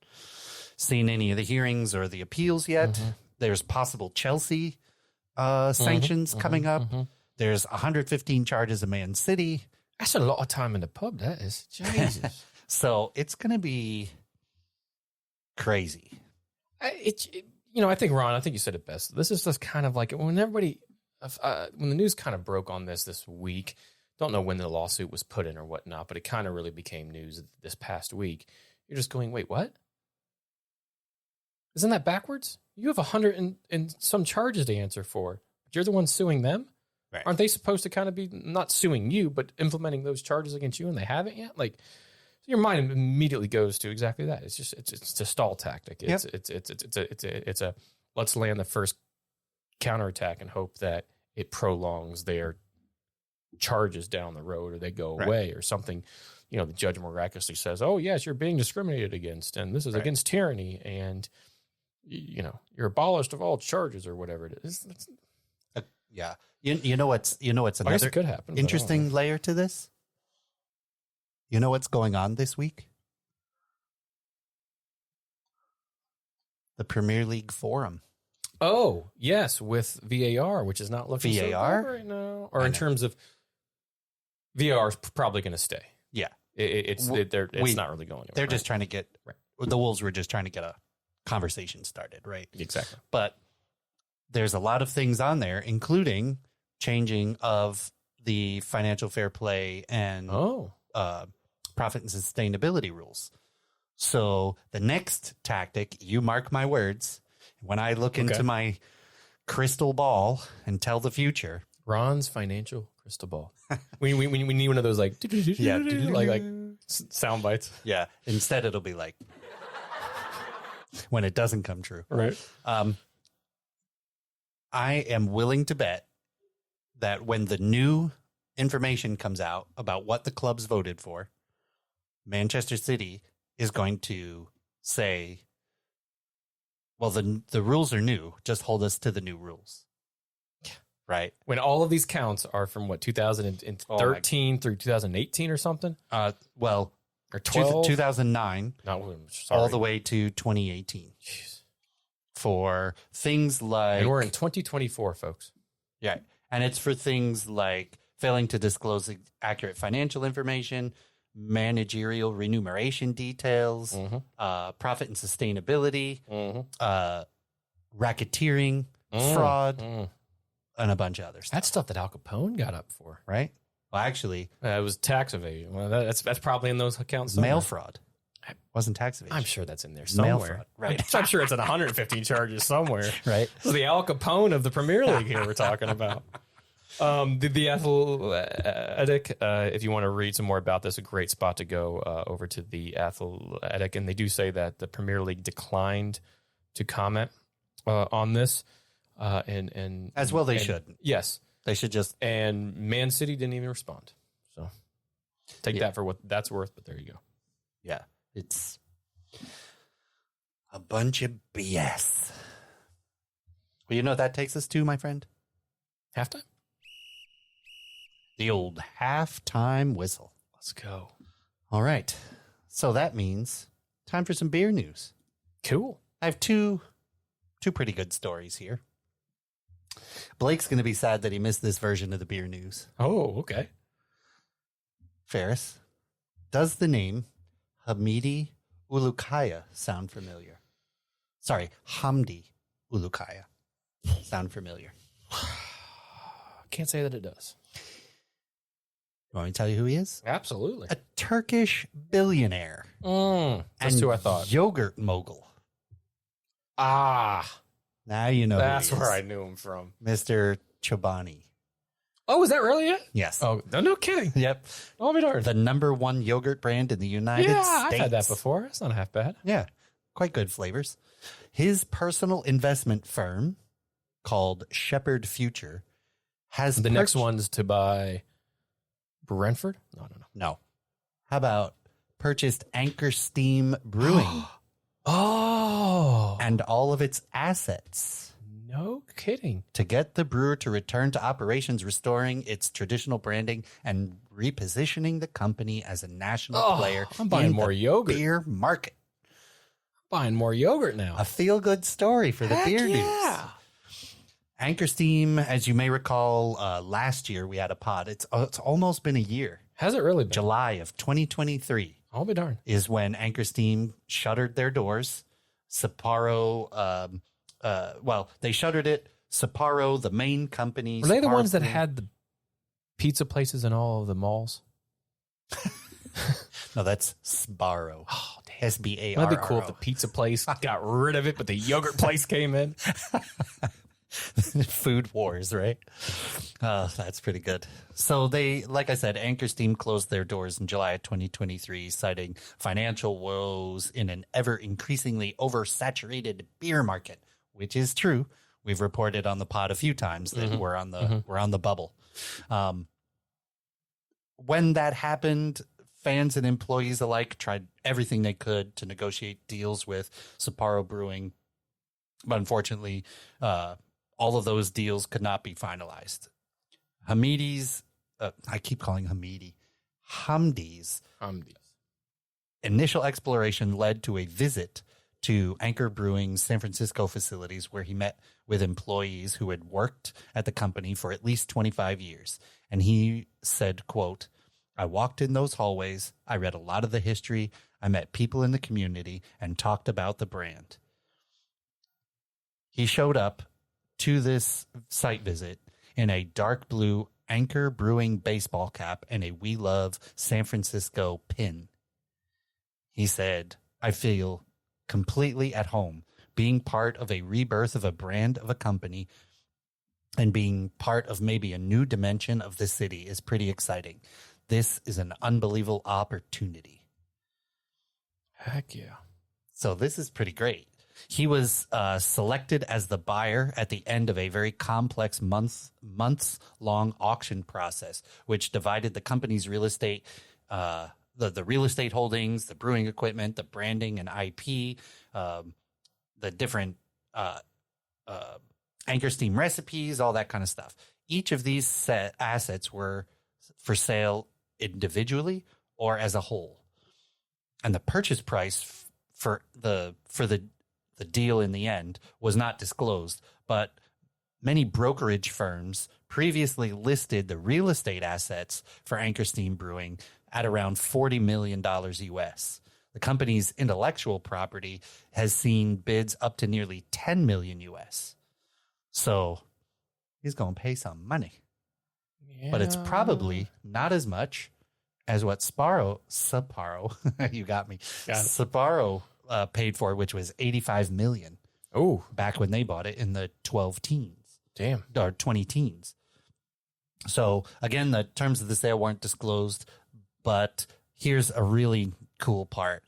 seen any of the hearings or the appeals yet. There's possible Chelsea sanctions coming up. There's 115 charges of Man City, That's a lot of time in the pub, that is. Jesus. So it's going to be crazy. I think, Ron, I think you said it best. This is just kind of like when everybody, when the news kind of broke on this week, don't know when the lawsuit was put in or whatnot, but it kind of really became news this past week. You're just going, wait, what? Isn't that backwards? You have 100 and some charges to answer for. But you're the one suing them? Right. Aren't they supposed to kind of be not suing you, but implementing those charges against you, and they haven't yet? Like, your mind immediately goes to exactly that. It's a stall tactic. It's a let's land the first counterattack and hope that it prolongs their charges down the road, or they go away, or something. The judge miraculously says, "Oh yes, you're being discriminated against, and this is against tyranny, and you're abolished of all charges," or whatever it is. Yeah. You know what's another could happen, interesting layer to this? You know what's going on this week? The Premier League Forum. Oh, yes, with VAR, which is not looking VAR so good right now. Or in terms of VAR is probably going to stay. Yeah. It's not really going anywhere. They're just trying to get the Wolves were just trying to get a conversation started, right? Exactly. But there's a lot of things on there, including changing of the financial fair play and profit and sustainability rules. So the next tactic, you mark my words, when I look into my crystal ball and tell the future. Ron's financial crystal ball. we need one of those like sound bites. Yeah. Instead, it'll be like when it doesn't come true. Right. I am willing to bet that when the new information comes out about what the clubs voted for, Manchester City is going to say, well, the rules are new. Just hold us to the new rules. Right. When all of these counts are from 2013 through 2018 or something? Or 12? 2009. Sorry. All the way to 2018. Jeez. For things like... And we're in 2024, folks. Yeah. And it's for things like failing to disclose accurate financial information, managerial remuneration details, profit and sustainability, racketeering, fraud, and a bunch of other stuff. That's stuff that Al Capone got up for. Right? Well, actually... it was tax evasion. Well, that's probably in those accounts somewhere. Mail fraud. Wasn't tax evasion. I'm sure that's in there somewhere. Mail fraud, right? I'm sure it's at 115 charges somewhere. Right. So the Al Capone of the Premier League here we're talking about. The Athletic, if you want to read some more about this, a great spot to go over to the Athletic. And they do say that the Premier League declined to comment on this. And as well they should. Yes. They should just... And Man City didn't even respond. So take that for what that's worth, but there you go. Yeah. It's a bunch of BS. Well, you know what that takes us to, my friend? Halftime? The old halftime whistle. Let's go. All right. So that means time for some beer news. Cool. I have two pretty good stories here. Blake's going to be sad that he missed this version of the beer news. Oh, okay. Ferris, does the name Hamidi Ulukaya sound familiar? Sorry, Hamdi Ulukaya sound familiar? Can't say that it does. You want me to tell you who he is? Absolutely. A Turkish billionaire. That's who I thought. Yogurt mogul. Now you know that's who he where is. I knew him from. Mr. Chobani. Oh, is that really it? Yes. Oh, no kidding. Yep. Oh, my darn. The #1 yogurt brand in the United States. I've had that before. It's not half bad. Yeah. Quite good flavors. His personal investment firm called Shepherd Future has The next one's to buy Brentford? No. How about purchased Anchor Steam Brewing and all of its assets? No kidding. To get the brewer to return to operations, restoring its traditional branding and repositioning the company as a national player. I'm buying more yogurt. Beer market. Buying more yogurt now. A feel-good story for the beer news. Anchor Steam, as you may recall, last year we had a pod. It's almost been a year, Has it really been? July of 2023 I'll be darned. is when Anchor Steam shuttered their doors. Sapporo, they shuttered it. Sapporo, the main company. Were they the Sapporo ones that Brewing- had the pizza places in all of the malls? No, that's Sbarro. Oh, damn. SBARRO. That'd be cool if the pizza place got rid of it, but the yogurt place came in. Food wars, right? Oh, that's pretty good. So they, like I said, Anchor Steam closed their doors in July of 2023, citing financial woes in an ever increasingly oversaturated beer market, which is true. We've reported on the pod a few times that we're on the bubble. When that happened, fans and employees alike tried everything they could to negotiate deals with Sapporo Brewing, but unfortunately, all of those deals could not be finalized. Hamdi's initial exploration led to a visit to Anchor Brewing's San Francisco facilities, where he met with employees who had worked at the company for at least 25 years. And he said, quote, "I walked in those hallways. I read a lot of the history. I met people in the community and talked about the brand." He showed up to this site visit in a dark blue Anchor Brewing baseball cap and a "We Love San Francisco" pin. He said, "I feel completely at home. Being part of a rebirth of a brand of a company and being part of maybe a new dimension of the city is pretty exciting. This is an unbelievable opportunity." Heck yeah. So this is pretty great. He was selected as the buyer at the end of a very complex months-long auction process, which divided the company's real estate, the real estate holdings, the brewing equipment, the branding and IP, the different Anchor Steam recipes, all that kind of stuff. Each of these assets were for sale individually or as a whole, and the purchase price for the deal in the end was not disclosed, but many brokerage firms previously listed the real estate assets for Anchor Steam Brewing at around $40 million US. The company's intellectual property has seen bids up to nearly $10 million US. So he's going to pay some money. Yeah. But it's probably not as much as what Sapporo, you got me. Sapporo paid for, which was $85 million. Oh, back when they bought it in the 12 teens. Damn. Or 20 teens. So again, the terms of the sale weren't disclosed, but here's a really cool part.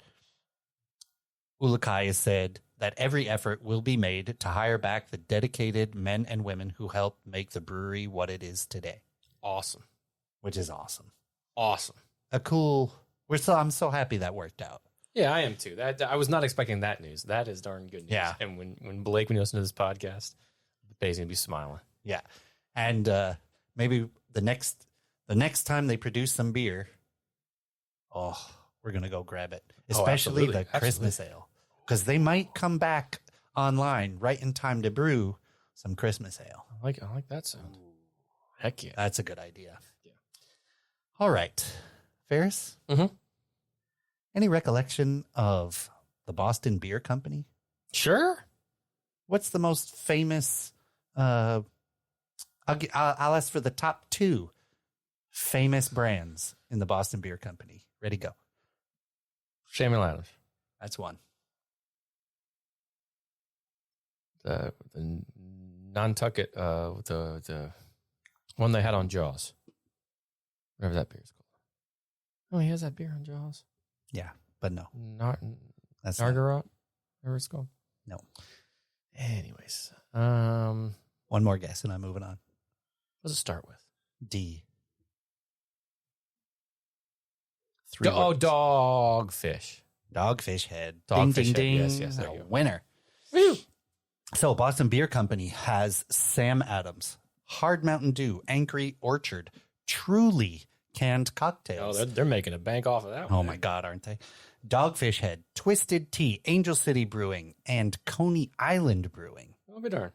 Ulukai has said that every effort will be made to hire back the dedicated men and women who helped make the brewery what it is today. Awesome. Which is awesome. Awesome. I'm so happy that worked out. Yeah, I am too. That I was not expecting that news. That is darn good news. Yeah. And when Blake, when you listen to this podcast, Bay's gonna be smiling. Yeah. And maybe the next time they produce some beer, we're gonna go grab it. Especially the Christmas ale. Because they might come back online right in time to brew some Christmas ale. I like that sound. Heck yeah. That's a good idea. Yeah. All right. Ferris? Mm-hmm. Any recollection of the Boston Beer Company? Sure. What's the most famous? I'll ask for the top 2 famous brands in the Boston Beer Company. Ready, go. Samuel Adams. That's one. The Nantucket, the one they had on Jaws. Whatever that beer is called. Oh, he has that beer on Jaws. Yeah, but no. That's Nargarot, whatever it's called. No. Anyways, one more guess and I'm moving on. What does it start with? D. Dogfish. Dogfish Head. Dogfish ding, Head. ding, Yes, there ding. you go. Winner. Woo! So Boston Beer Company has Sam Adams, Hard Mountain Dew, Angry Orchard, Truly canned cocktails. Oh, they're making a bank off of that one. Oh my God, aren't they? Dogfish Head, Twisted Tea, Angel City Brewing, and Coney Island Brewing. I'll be darned.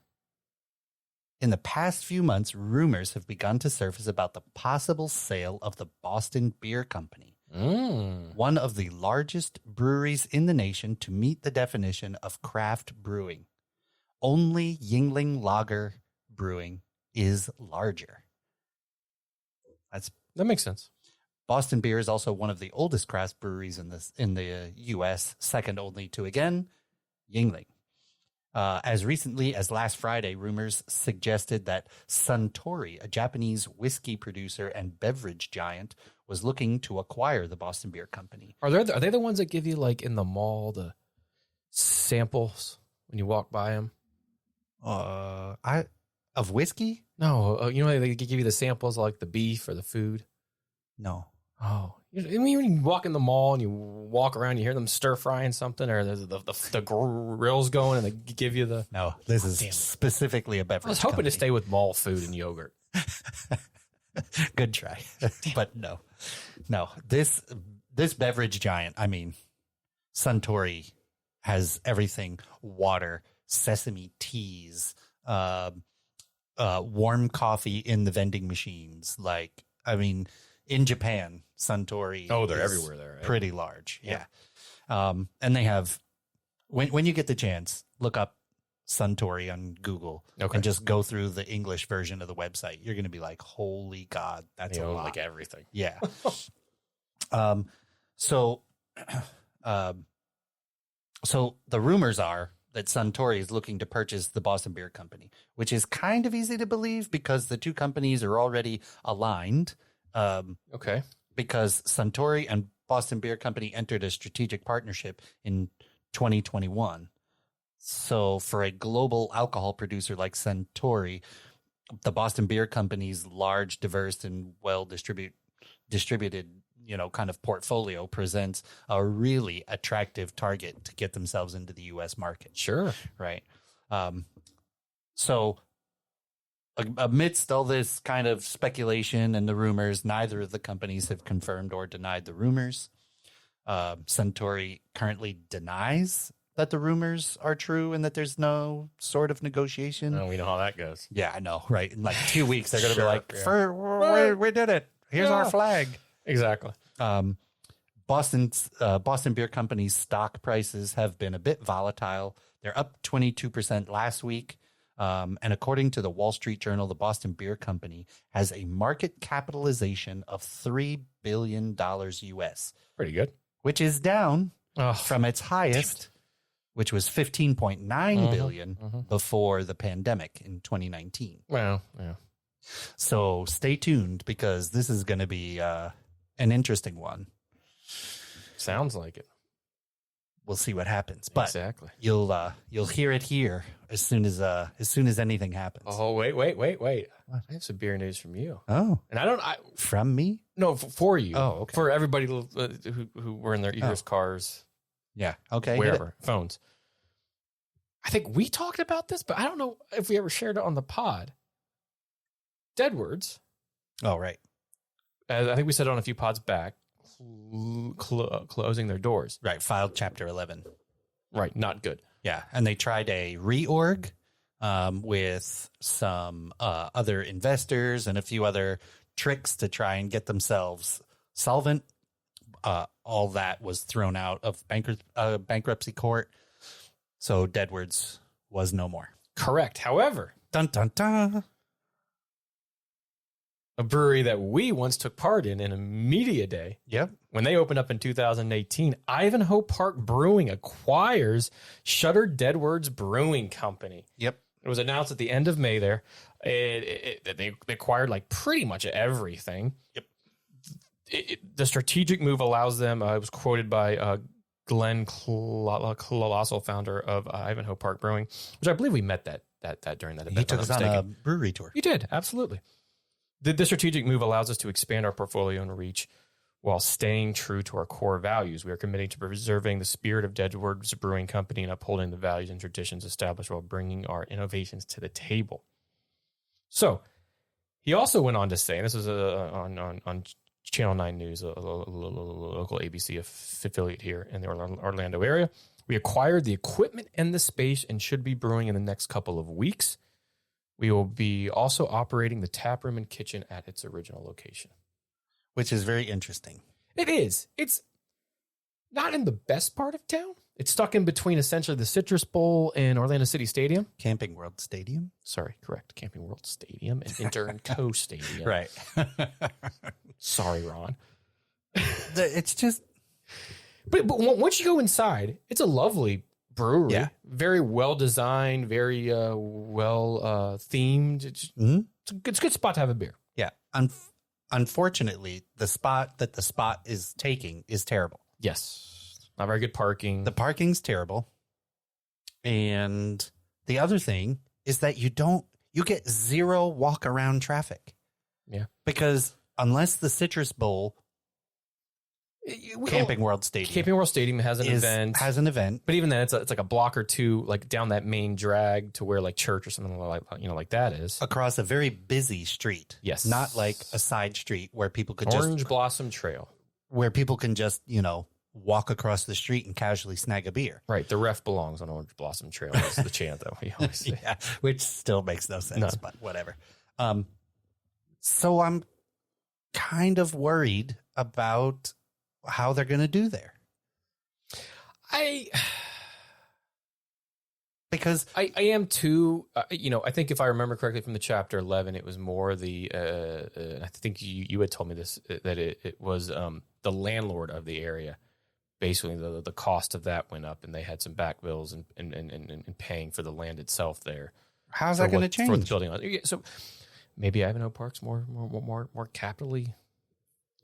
In the past few months, rumors have begun to surface about the possible sale of the Boston Beer Company, one of the largest breweries in the nation to meet the definition of craft brewing. Only Yingling Lager Brewing is larger. That makes sense. Boston Beer is also one of the oldest craft breweries in the U.S., second only to, again, Yingling. As recently as last Friday, rumors suggested that Suntory, a Japanese whiskey producer and beverage giant, was looking to acquire the Boston Beer Company. Are they the ones that give you, like, in the mall, the samples when you walk by them? Of whiskey? No, they give you the samples of, like, the beef or the food. No. Oh, when you walk in the mall and you walk around, you hear them stir frying something, or the grill's going, and they give you the. No, this is specifically a beverage. I was hoping company. to stay with mall food and yogurt. Good try, but no. This beverage giant. I mean, Suntory has everything: water, sesame teas, warm coffee in the vending machines. Like, I mean. In Japan, Suntory. Oh, they're everywhere there. Right? Pretty large. Yeah. And they have, when you get the chance, look up Suntory on Google and just go through the English version of the website. You're going to be like, holy God, that's a lot. Like everything. Yeah. So the rumors are that Suntory is looking to purchase the Boston Beer Company, which is kind of easy to believe because the two companies are already aligned. Because Suntory and Boston Beer Company entered a strategic partnership in 2021. So for a global alcohol producer like Suntory, the Boston Beer Company's large, diverse, and well distributed, kind of portfolio presents a really attractive target to get themselves into the U.S. market. Sure. Right. So amidst all this kind of speculation and the rumors, neither of the companies have confirmed or denied the rumors. Suntory currently denies that the rumors are true and that there's no sort of negotiation. Oh, we know how that goes. Yeah, I know, right? In like 2 weeks, they're going to be like, we did it. Here's our flag. Exactly. Boston Beer Company's stock prices have been a bit volatile. They're up 22% last week. And according to the Wall Street Journal, the Boston Beer Company has a market capitalization of $3 billion US. Pretty good. Which is down from its highest, which was $15.9 billion before the pandemic in 2019. Well, yeah. So stay tuned because this is going to be an interesting one. Sounds like it. We'll see what happens, but exactly. You'll hear it here as soon as anything happens. Oh, wait! What? I have some beer news from you. Oh, and from me? No, for you. Oh, okay. For everybody who were in their ears, cars, yeah, okay, wherever, phones. I think we talked about this, but I don't know if we ever shared it on the pod. Deadwords. Oh, right. I think we said it on a few pods back. Closing their doors. Right. Filed Chapter 11. Right. Not good. Yeah. And they tried a reorg with some other investors and a few other tricks to try and get themselves solvent. All that was thrown out of bankruptcy court. So Deadwords was no more. Correct. However, dun dun dun. A brewery that we once took part in a media day. Yep. When they opened up in 2018, Ivanhoe Park Brewing acquires Shuttered Deadwords Brewing Company. Yep. It was announced at the end of May there. They acquired like pretty much everything. Yep. The strategic move allows them, it was quoted by Glenn Colossal, founder of Ivanhoe Park Brewing, which I believe we met that during that event. He took us on a brewery tour. You did, absolutely. The strategic move allows us to expand our portfolio and reach while staying true to our core values. We are committing to preserving the spirit of Deadwords Brewing Company and upholding the values and traditions established while bringing our innovations to the table. So he also went on to say, and this was on Channel 9 News, a local ABC affiliate here in the Orlando area. We acquired the equipment and the space and should be brewing in the next couple of weeks. We will be also operating the tap room and kitchen at its original location. Which is very interesting. It is. It's not in the best part of town. It's stuck in between essentially the Citrus Bowl and Orlando City Stadium. Camping World Stadium? Sorry, correct. Camping World Stadium and Inter and Co Stadium. Right. Sorry, Ron. It's just... But once you go inside, it's a lovely brewery. Yeah. Very well designed, very well themed. It's a good spot to have a beer. Yeah. Unfortunately, the spot that the spot is taking is terrible. Yes. Not very good parking. The parking's terrible. And the other thing is that you get zero walk around traffic. Yeah. Because unless the Citrus Bowl, Camping World Stadium has an event. But even then, it's like a block or two, like down that main drag to where like church or something like that is. Across a very busy street. Yes. Not like a side street where people could Orange Blossom Trail. Where people can just, walk across the street and casually snag a beer. Right. The ref belongs on Orange Blossom Trail is the chant that we always say. Yeah, which still makes no sense, but whatever. So I'm kind of worried about how they're going to do there. Because I am too, I think if I remember correctly from the chapter 11, it was more I think you had told me this, that it was the landlord of the area. Basically, the cost of that went up, and they had some back bills and paying for the land itself there. How's that going to change? For the building. So maybe Ivanhoe Park's more capitally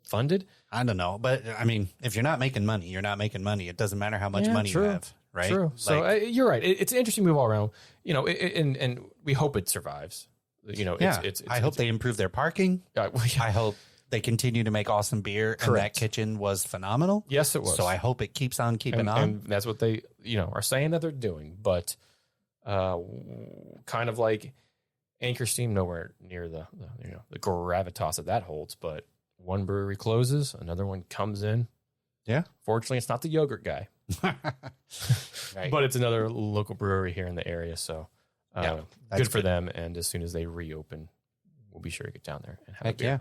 funded. I don't know, but I mean, if you're not making money, you're not making money. It doesn't matter how much money you have, right? True. So you're right. It's an interesting move all around. And we hope it survives. I hope they improve their parking. I hope they continue to make awesome beer. Correct. And that kitchen was phenomenal. Yes, it was. So I hope it keeps on keeping on. And that's what they, are saying that they're doing. But kind of like Anchor Steam, nowhere near the gravitas that holds. But one brewery closes, another one comes in. Yeah. Fortunately, it's not the yogurt guy. Right. But it's another local brewery here in the area. So good for them. And as soon as they reopen, we'll be sure to get down there and have a beer. Yeah.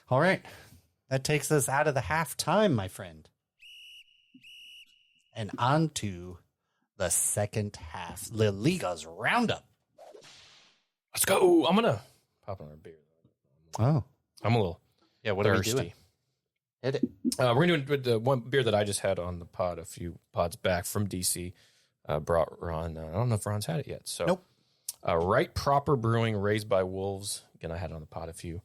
All right. That takes us out of the halftime, my friend. And on to the second half. La Liga's roundup. Let's go. I'm going to pop on our beer. Oh. I'm a little what thirsty. Are we doing? Hit it. We're going to do it with the one beer that I just had on the pod a few pods back from DC. Brought Ron. I don't know if Ron's had it yet. So, nope. Right Proper Brewing, Raised by Wolves. Again, I had it on the pod a few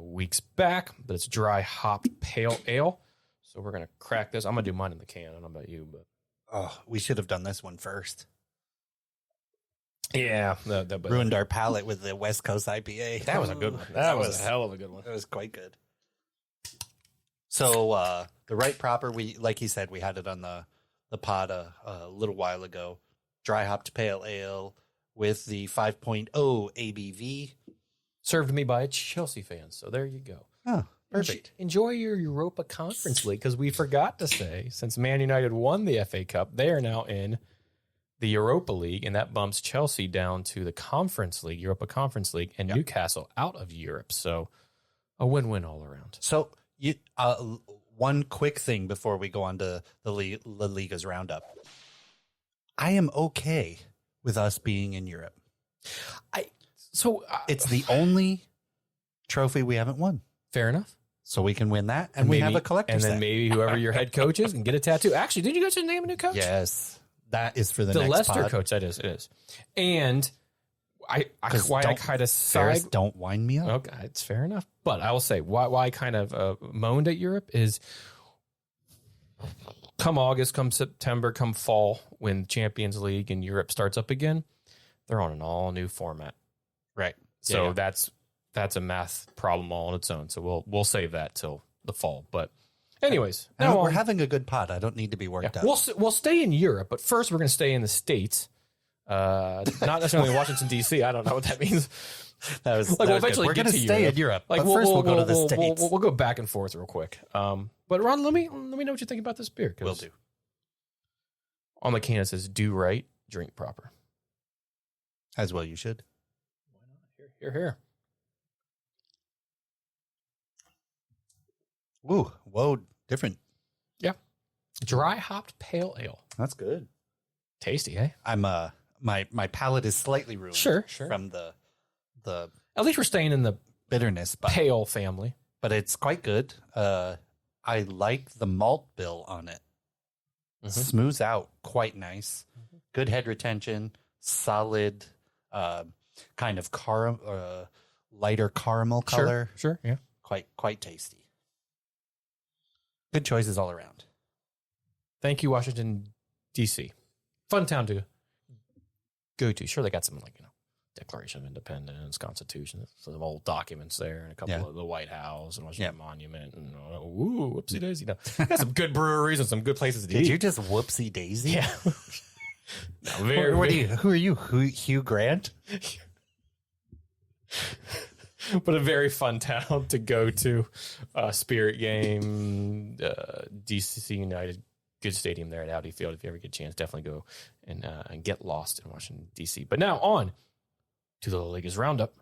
weeks back, but it's dry hopped pale ale. So we're going to crack this. I'm going to do mine in the can. I don't know about you, but we should have done this one first. Yeah. Ruined our palate with the West Coast IPA. That was a good one. That was a hell of a good one. It was quite good. So the Right Proper, like he said, we had it on the pod a little while ago. Dry hopped pale ale with the 5.0 ABV. Served to me by a Chelsea fan, so there you go. Oh, perfect. Enjoy your Europa Conference League, because we forgot to say, since Man United won the FA Cup, they are now in the Europa League, and that bumps Chelsea down to the Conference League, Europa Conference League, and Newcastle out of Europe. So a win-win all around. So one quick thing before we go on to the La Liga's roundup. I am okay with us being in Europe. It's the only trophy we haven't won. Fair enough. So we can win that, and we have a collector's set. And then set. maybe whoever your head coach is can get a tattoo. Actually, did you guys name a new coach? Yes. That is for the next Leicester pod. coach. It is. And I kind of Ferris, don't wind me up. Okay, it's fair enough. But I will say why I kind of moaned at Europe is come August, come September, come fall, when Champions League and Europe starts up again, they're on an all new format. Right. So that's a math problem all on its own. So we'll save that till the fall. But anyways, we're having a good pod. I don't need to be worked up. We'll stay in Europe, but first we're going to stay in the States. Not necessarily Washington D.C. I don't know what that means. That was like we'll eventually we're going to stay in Europe. Like but first we'll go to the States. We'll go back and forth real quick. But Ron, let me know what you think about this beer. Will do. On the can it says, "Do right, drink proper." As well you should. Why not? Here. Ooh, whoa, different. Yeah. Dry hopped pale ale. That's good. Tasty, eh? I'm my palate is slightly ruined. Sure. From the At least we're staying in the bitterness, but pale family. But it's quite good. I like the malt bill on it. Smooths out quite nice. Good head retention. Solid, kind of lighter caramel color. Sure, yeah. Quite tasty. Good choices all around. Thank you, Washington, D.C. Fun town to go to. Sure, they got some Declaration of Independence, Constitution, some old documents there, and a couple of the White House and Washington Monument, and whoopsie daisy. Got some good breweries and some good places to eat. Did you just whoopsie daisy? Yeah. Who are you? Hugh Grant? But a very fun town to go to. Spirit game, DC United, good stadium there at Audi Field. If you ever get a chance, definitely go and get lost in Washington, D.C. But now on to the La Liga's roundup.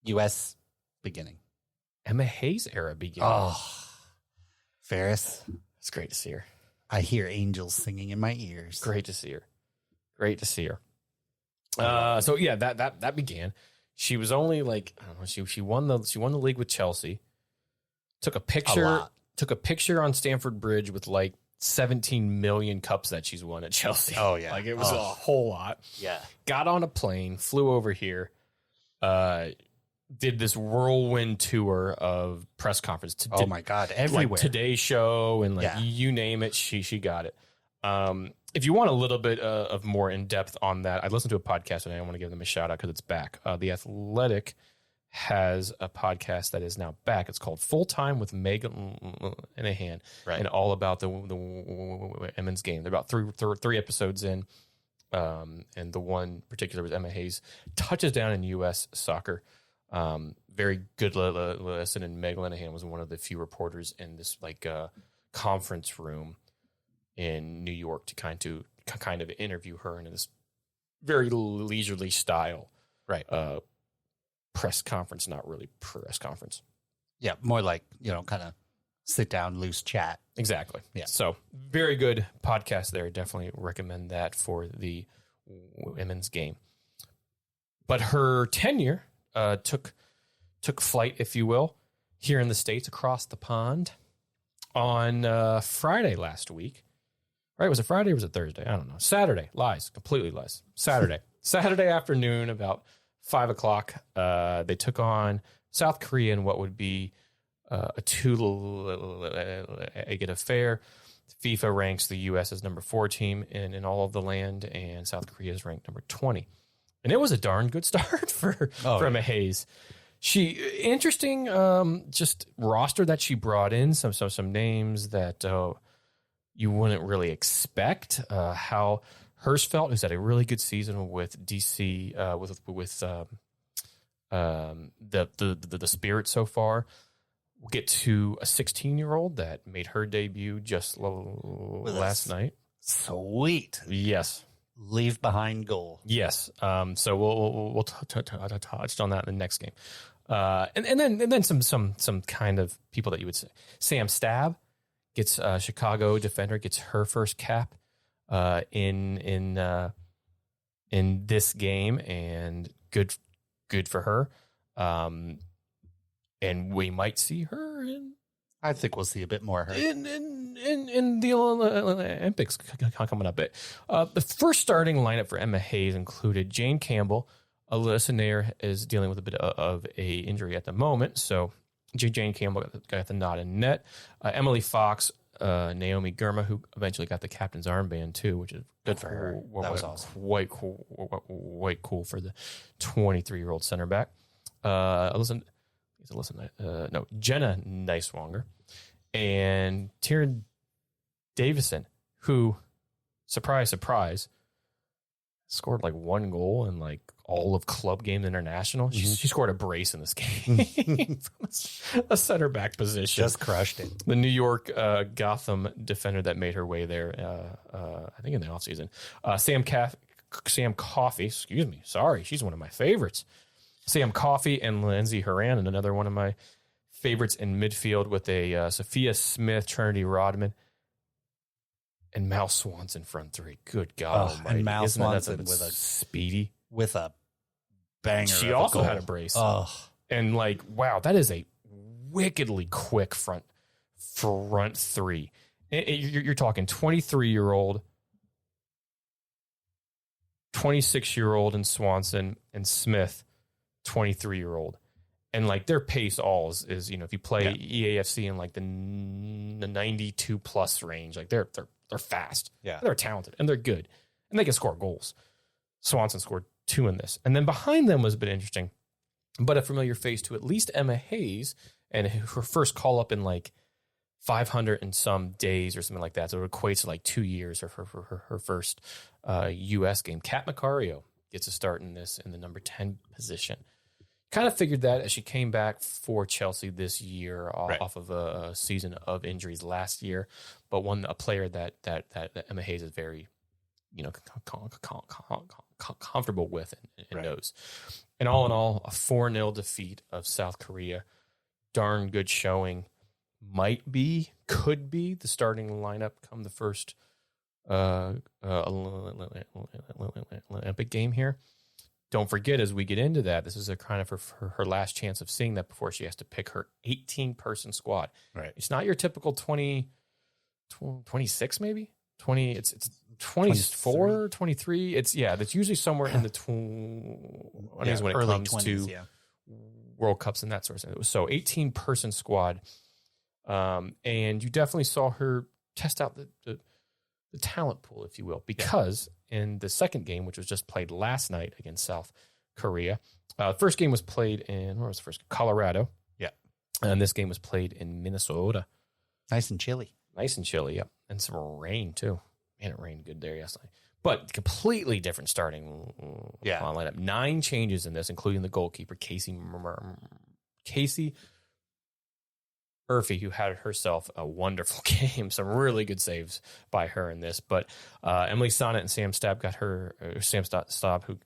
U.S. beginning. Emma Hayes era beginning. Oh, Ferris. It's great to see her. I hear angels singing in my ears. Great to see her. So yeah, that began. She was only like, I don't know, she won the league with Chelsea. Took a picture on Stamford Bridge with like 17 million cups that she's won at Chelsea. Oh yeah. Like it was a whole lot. Yeah. Got on a plane, flew over here, did this whirlwind tour of press conference. Oh my God. Everywhere. Like Today Show and you name it, she got it. If you want a little bit of more in depth on that, I listened to a podcast and I want to give them a shout out because it's back. The Athletic has a podcast that is now back. It's called Full Time with Megan Linehan, and all about the women's game. They're about three episodes in, and the one particular was Emma Hayes touches down in U.S. soccer. Very good listen, and Meg Linehan was one of the few reporters in this conference room in New York to kind of interview her in this very leisurely style, press conference, not really press conference. Yeah, more like kind of sit down, loose chat. Exactly. Yeah. So very good podcast there. Definitely recommend that for the women's game. But her tenure took flight, if you will, here in the States across the pond on Friday last week. Right? Was it Friday or was it Thursday? I don't know. Saturday. Completely lies. Saturday afternoon, about 5 o'clock. They took on South Korea in what would be a two-leg affair. FIFA ranks the U.S. as number 4 team in all of the land, and South Korea is ranked number 20. And it was a darn good start for Emma Hayes. She interesting just roster that she brought in, some names that you wouldn't really expect. How Hirschfeld, who's had a really good season with DC, with the Spirit so far. We'll get to a 16-year-old that made her debut just last night. Sweet. Yes. Leave behind goal. Yes. So we'll touch on that in the next game. And then some kind of people that you would say. Sam Stab gets Chicago defender, gets her first cap in this game, and good for her. And we might see her in. I think we'll see a bit more of her in the Olympics coming up. The first starting lineup for Emma Hayes included Jane Campbell. Alyssa Nair is dealing with a bit of a injury at the moment, so Jane Campbell got the nod in net. Emily Fox, Naomi Girma, who eventually got the captain's armband too, which is good for her. That was awesome. Quite cool for the 23-year-old center back. Jenna Neiswanger and Tyrion Davison, who, surprise, scored like 1 goal in like all of club games international. Mm-hmm. She scored a brace in this game from a center back position. Just crushed it. The New York Gotham defender that made her way there, I think in the offseason. Sam Sam Coffey. Excuse me. Sorry. She's one of my favorites. Sam Coffey and Lindsay Horan, and another one of my favorites in midfield with a Sophia Smith, Trinity Rodman, and Mal Swanson front three. Good God almighty. And Mal Isn't Swanson that with a speedy. with a banger. She also had a brace. Oh, And like, wow, that is a wickedly quick front three. You're talking 23-year-old, 26-year-old in Swanson, and Smith, 23-year-old. And like their pace is if you play EAFC in like the 92 plus range, like they're fast. Yeah. They're talented and they're good. And they can score goals. Swanson scored 2 in this. And then behind them was a bit interesting, but a familiar face to at least Emma Hayes, and her first call up in like 500 and some days or something like that. So it equates to like 2 years of her first U.S. game. Kat Macario gets a start in this in the number 10 position. Kind of figured that as she came back for Chelsea this year off of a season of injuries last year, but a player that Emma Hayes is very, comfortable with and knows. And all in all, a 4-0 defeat of South Korea. Darn good showing. Could be the starting lineup come the first Olympic game here. Don't forget, as we get into that, this is a kind of her last chance of seeing that before she has to pick her 18-person squad. right. It's not your typical 26 maybe? 20, it's 24, 23. That's usually somewhere in the 20s when it comes 20s, to World Cups and that sort of thing. So 18-person squad. And you definitely saw her test out the talent pool, if you will, because in the second game, which was just played last night against South Korea, the first game was played in, where was the first? Colorado. Yeah. And this game was played in Minnesota. Nice and chilly. Yep. And some rain, too. Man, it rained good there yesterday. But completely different starting lineup. 9 changes in this, including the goalkeeper, Casey Murphy, who had herself a wonderful game. Some really good saves by her in this. But Emily Sonnet and Sam Staub, who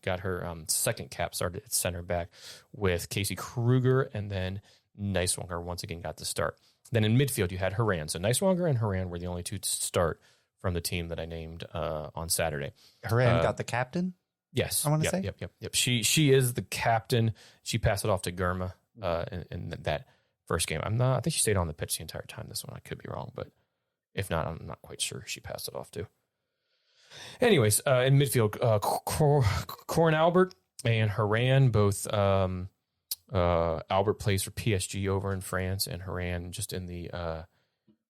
got her second cap, started at center back with Casey Kruger, and then Neiswanger once again got the start. Then in midfield, you had Horan. So Neiswanger and Horan were the only two to start from the team that I named on Saturday. Horan got the captain? Yes. I want to say? Yep. She is the captain. She passed it off to Gurma in that first game. I think she stayed on the pitch the entire time. This one, I could be wrong, but if not, I'm not quite sure who she passed it off to. Anyways, in midfield, Corn Albert and Horan, both Albert plays for PSG over in France, and Horan just in the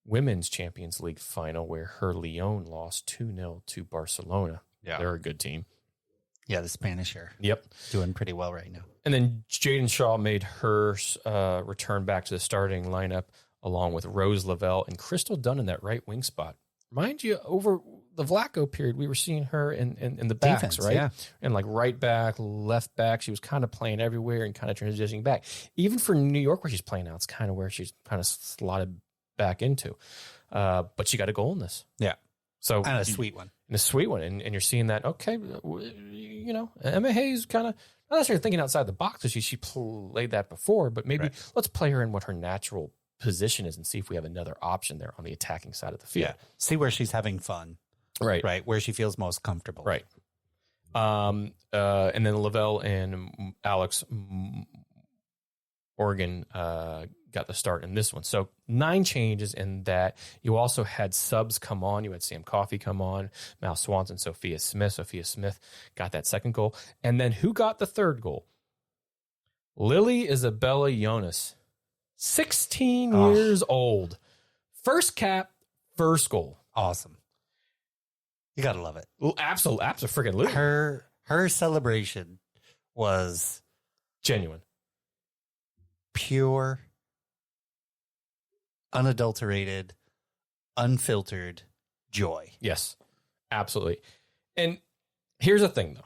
Women's Champions League final where her Lyon lost 2-0 to Barcelona. Yeah. They're a good team. Yeah, the Spanish are doing pretty well right now. And then Jaden Shaw made her return back to the starting lineup along with Rose Lavelle and Crystal Dunn in that right wing spot. Mind you, over the Vlaco period, we were seeing her in the backs, defense, right? Yeah. And like right back, left back. She was kind of playing everywhere and kind of transitioning back. Even for New York, where she's playing now, it's kind of where she's kind of slotted back into. But she got a goal in this. Yeah. So and a sweet one. And a sweet one. And you're seeing that, okay, Emma Hayes kind of, not necessarily thinking outside the box. She played that before, but maybe let's play her in what her natural position is and see if we have another option there on the attacking side of the field. Yeah. See where she's having fun. Right. Where she feels most comfortable. Right. And then Lavelle and Alex Morgan got the start in this one. So 9 changes in that. You also had subs come on. You had Sam Coffey come on, Mal Swanson, Sophia Smith. Sophia Smith got that second goal. And then who got the third goal? Lily Isabella Jonas, 16 years old. First cap, first goal. Awesome. You got to love it. Absolutely. Freaking Her celebration was genuine. Pure, unadulterated, unfiltered joy. Yes, absolutely. And here's the thing, though.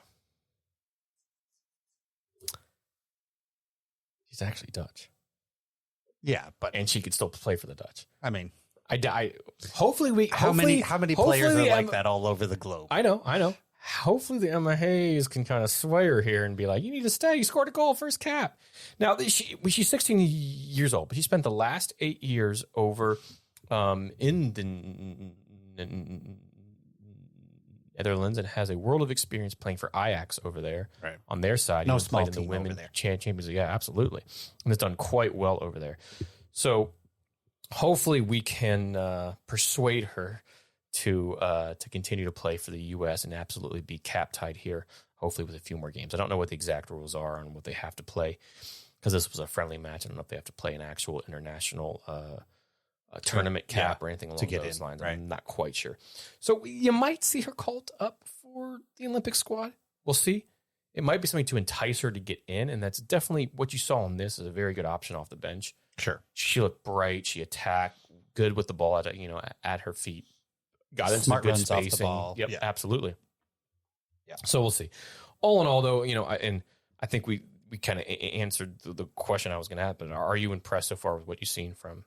She's actually Dutch. Yeah, and she could still play for the Dutch. I mean, hopefully we. How many players are like that all over the globe? I know. hopefully the Emma Hayes can kind of sway her here and be like, you need to stay. You scored a goal, first cap. Now, she's 16 years old, but she spent the last 8 years over in the Netherlands and has a world of experience playing for Ajax over there on their side. No He small played in the team Women's over there. Champions League. Yeah, absolutely. And has done quite well over there. So hopefully we can persuade her to continue to play for the U.S. and absolutely be cap tied here, hopefully with a few more games. I don't know what the exact rules are on what they have to play because this was a friendly match. I don't know if they have to play an actual international tournament cap or anything along those lines. Right. I'm not quite sure. So you might see her called up for the Olympic squad. We'll see. It might be something to entice her to get in, and that's definitely what you saw on this is a very good option off the bench. Sure. She looked bright. She attacked good with the ball at her feet. Got into Smart good runs spacing. off the ball. Yep, Yeah. absolutely. Yeah. So we'll see. All in all, though, and I think we kind of answered the question I was going to ask, but are you impressed so far with what you've seen from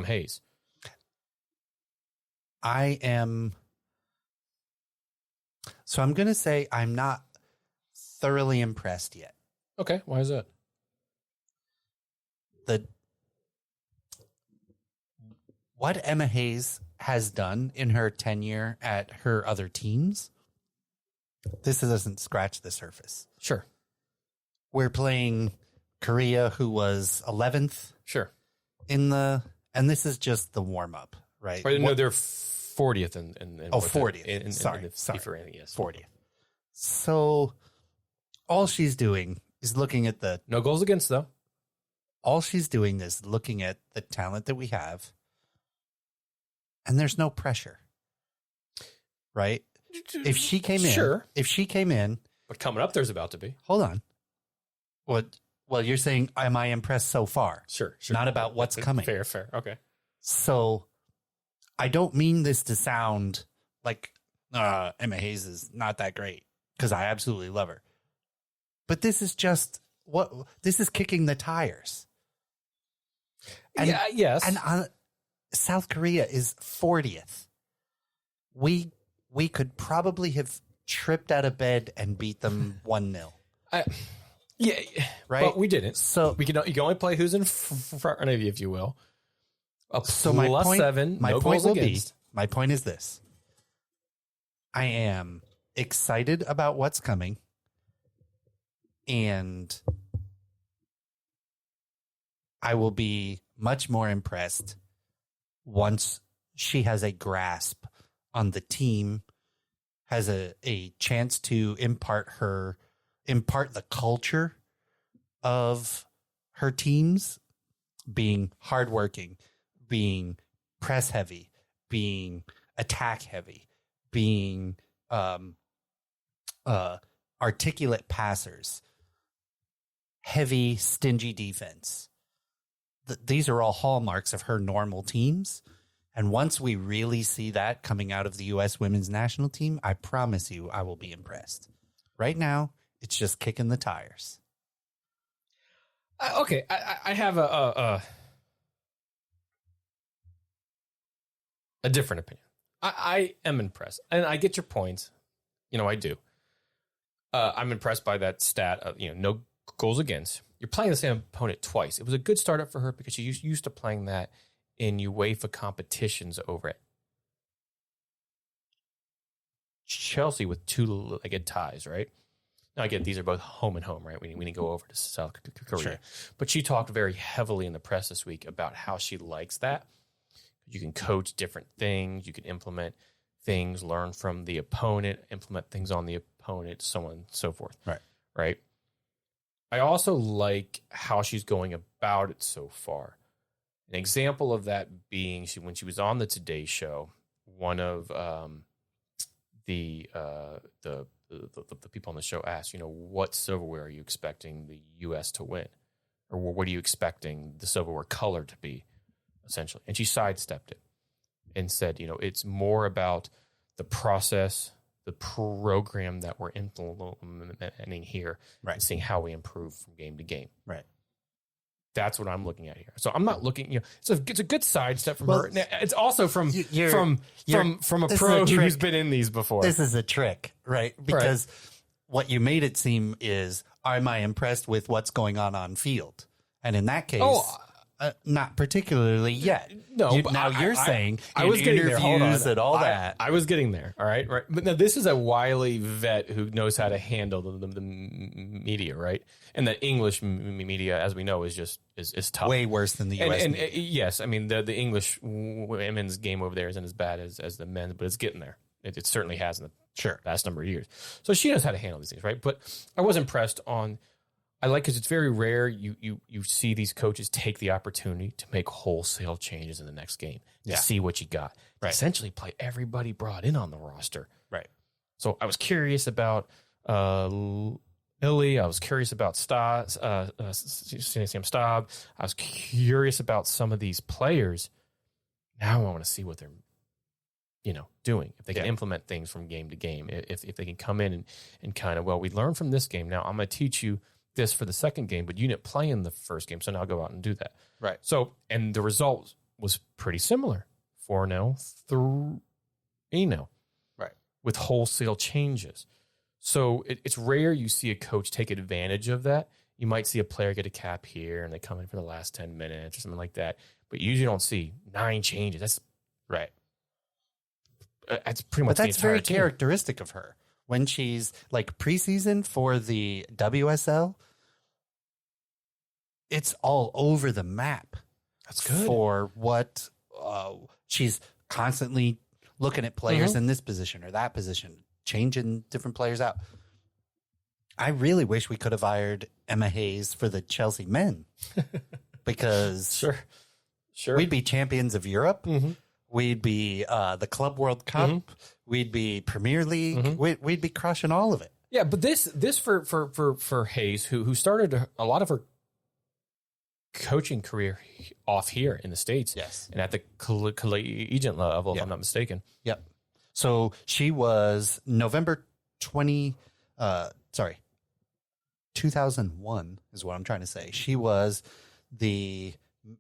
Hayes? I am. So I'm going to say I'm not thoroughly impressed yet. Okay. Why is that? What Emma Hayes has done in her tenure at her other teams, this doesn't scratch the surface. Sure. We're playing Korea, who was 11th. Sure. And this is just the warm up, right? No, they're 40th in 40th. Sorry. in the FIFA ranking, yes. 40th. So all she's doing is looking at no goals against, though. All she's doing is looking at the talent that we have, and there's no pressure, right? If she came in, but coming up, there's about to be. Hold on. What? Well, you're saying, am I impressed so far? Sure. Not about what's coming. Fair. Okay. So I don't mean this to sound like Emma Hayes is not that great, because I absolutely love her. But this is just this is kicking the tires. And, yes. And South Korea is 40th. We could probably have tripped out of bed and beat them 1-0. Yeah, right. But we didn't. So you can only play who's in front of you, if you will. So my point, 7. My no point goals will against. be. My point is this: I am excited about what's coming, and I will be much more impressed once she has a grasp on the team, has a chance to impart the culture of her teams, being hardworking, being press heavy, being attack heavy, being articulate passers, heavy, stingy defense. These are all hallmarks of her normal teams. And once we really see that coming out of the U.S. women's national team, I promise you I will be impressed. Right now, it's just kicking the tires. Okay, I have a different opinion. I am impressed, and I get your point. I do. I'm impressed by that stat of no goals against. You're playing the same opponent twice. It was a good startup for her because she's used to playing that in UEFA competitions over at Chelsea with two-legged ties, right? Now, again, these are both home and home, right? We didn't go over to South Korea. Sure. But she talked very heavily in the press this week about how she likes that. You can coach different things. You can implement things, learn from the opponent, implement things on the opponent, so on and so forth. Right? I also like how she's going about it so far. An example of that being when she was on the Today Show, one of the people on the show asked, what silverware are you expecting the U.S. to win? Or what are you expecting the silverware color to be, essentially? And she sidestepped it and said, it's more about the process, the program that we're implementing here, and seeing how we improve from game to game. Right. That's what I'm looking at here. So I'm not looking, it's a good sidestep from her. Now, it's also from a pro who's been in these before. This is a trick, right? Because what you made it seem is, am I impressed with what's going on field? And in that case, not particularly yet. No, now you're saying I was getting there. Hold on. And all that. I was getting there. All right. But now this is a wily vet who knows how to handle the media, right? And the English media, as we know, is tough. Way worse than the US. And yes, I mean, the English women's game over there isn't as bad as the men's, but it's getting there. It certainly has in the past number of years. So she knows how to handle these things, right? But I was impressed I like, because it's very rare you see these coaches take the opportunity to make wholesale changes in the next game to see what you got. Right. Essentially play everybody brought in on the roster. Right. So I was curious about Lily. I was curious about Sam Staub. I was curious about some of these players. Now I want to see what they're doing, if they can implement things from game to game, if they can come in and kind of, we learned from this game. Now I'm going to teach you this for the second game, but you didn't play in the first game, so now go out and do that. Right. So, and the result was pretty similar. 4-0, 3-0. Right. With wholesale changes. So it's rare you see a coach take advantage of that. You might see a player get a cap here and they come in for the last 10 minutes or something like that, but you usually don't see 9 changes. That's right. That's pretty much. But that's the entire very team. characteristic of her. When she's like preseason for the WSL, it's all over the map. That's good. For what she's constantly looking at players in this position or that position, changing different players out. I really wish we could have hired Emma Hayes for the Chelsea men because sure, we'd be champions of Europe. Mm-hmm. We'd be the Club World Cup. Mm-hmm. We'd be Premier League. Mm-hmm. We'd be crushing all of it. Yeah, but this for Hayes, who started a lot of her coaching career off here in the States, and at the collegiate level, if I'm not mistaken. Yep. So she was November 2001 is what I'm trying to say. She was the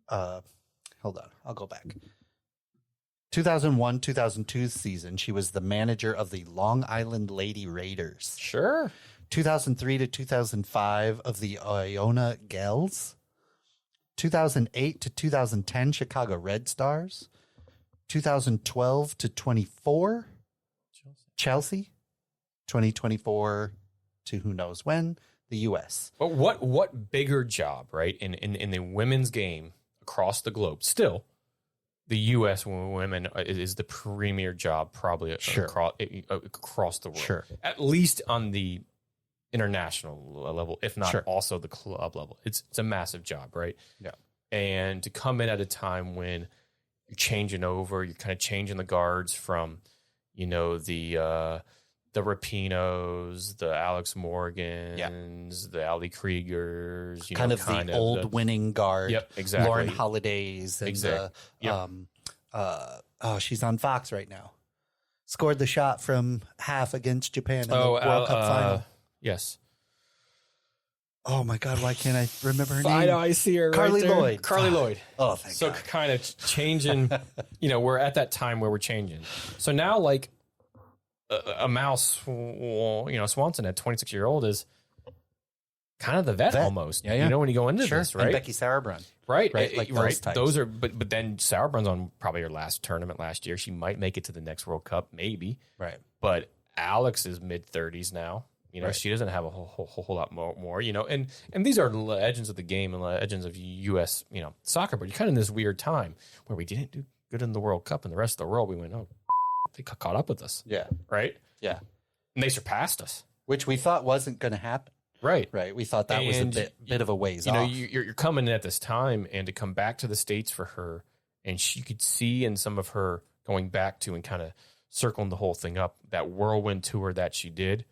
hold on, I'll go back. 2001-2002 season, she was the manager of the Long Island Lady Raiders. Sure. 2003 to 2005 of the Iona Gals. 2008 to 2010 Chicago Red Stars. 2012 to 24 Chelsea. 2024 to who knows when, the US. But what bigger job, right, in the women's game across the globe? Still, the U.S. women is the premier job probably across the world. Sure. At least on the international level, if not also the club level. It's a massive job, right? Yeah. And to come in at a time when you're changing over, you're kind of changing the guards from, the Rapinos, the Alex Morgans, the Ali Kriegers, the old winning guard. Yep, exactly. Lauren Holidays. And she's on Fox right now. Scored the shot from half against Japan in the World Cup final. Yes. Oh my God! Why can't I remember her name? I know, I see her. Carly Lloyd. Carly Lloyd. Oh, thank God. So kind of changing. We're at that time where we're changing. So now, like a mouse, Swanson at 26-year-old is kind of the vet almost. Yeah. When you go into this, right? And Becky Sauerbrunn. Right. Like those types. Those are, but then Sauerbrun's on probably her last tournament last year. She might make it to the next World Cup, maybe. Right. But Alex is mid-30s now. She doesn't have a whole lot more, and these are legends of the game and legends of U.S. Soccer. But you're kind of in this weird time where we didn't do good in the World Cup, and the rest of the world we went, they caught up with us. Yeah. Right. Yeah. And they surpassed us, which we thought wasn't going to happen. Right. Right. We thought that was a bit of a ways off. You're coming in at this time, and to come back to the States for her, and she could see in some of her going back to and kind of circling the whole thing up, that whirlwind tour that she did.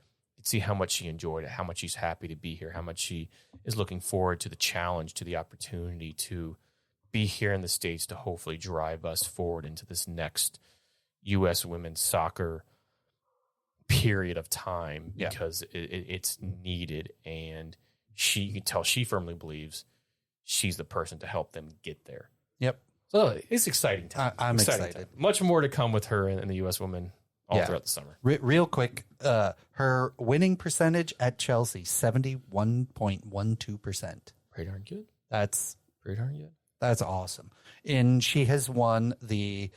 See how much she enjoyed it, how much she's happy to be here, how much she is looking forward to the challenge, to the opportunity to be here in the States to hopefully drive us forward into this next U.S. women's soccer period of time, because it's needed. And you can tell she firmly believes she's the person to help them get there. Yep. So it's exciting time. I'm excited. Time. Much more to come with her in the U.S. women all throughout the summer. Real quick, her winning percentage at Chelsea, 71.12%. Pretty darn good. That's pretty darn good. That's awesome. And she has won the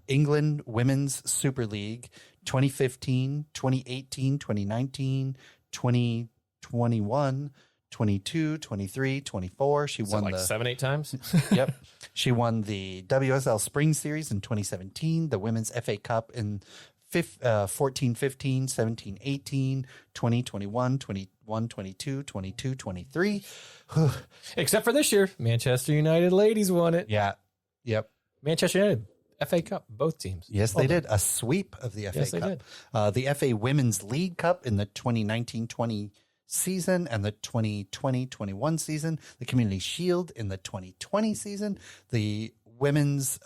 England Women's Super League 2015, 2018, 2019, 2021, 22, 23, 24. She won like 7-8 times. Yep. She won the WSL Spring Series in 2017, the Women's FA Cup in 14-15, 17-18, 2021, 21-22, 22-23. Except for this year, Manchester United ladies won it. Yeah. Yep. Manchester United, FA Cup, both teams. Yes, they did. A sweep of the FA Cup. Yes, they did. The FA Women's League Cup in the 2019-20 season and the 2020-21 season. The Community Shield in the 2020 season. The Women's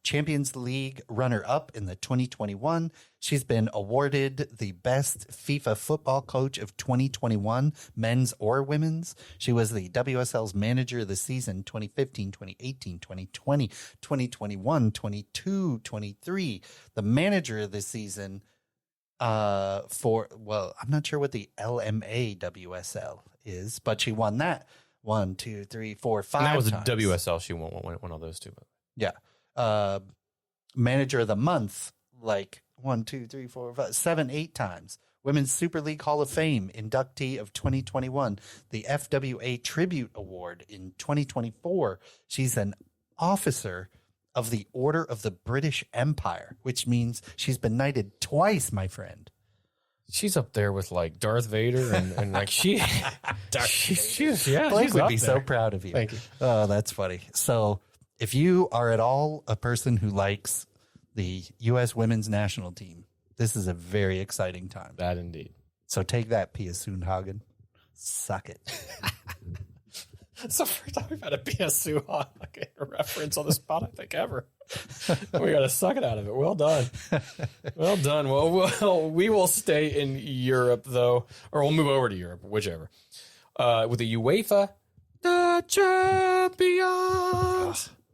Champions League runner-up in the 2021. She's been awarded the best FIFA football coach of 2021, men's or women's. She was the WSL's manager of the season 2015, 2018, 2020, 2021, 22, 23. The manager of the season I'm not sure what the LMA WSL is, but she won that 1, 2, 3, 4, 5 And that was times. a WSL. She won all those two. Yeah. Manager of the month, like 1, 2, 3, 4, 5, 7, 8 times. Women's Super League Hall of Fame inductee of 2021, the FWA Tribute Award in 2024. She's an officer of the Order of the British Empire, which means she's been knighted twice, my friend. She's up there with like Darth Vader and like she's Blake would be so proud of you. Thank you. Oh, that's funny. So if you are at all a person who likes the U.S. women's national team, this is a very exciting time. That indeed. So take that, Pia Sundhagen. Suck it. It's the first time we've had a PSU on like a reference on the spot, I think, ever. We got to suck it out of it. Well done. Well done. Well, we will stay in Europe, though, or we'll move over to Europe, whichever. With the UEFA Champions.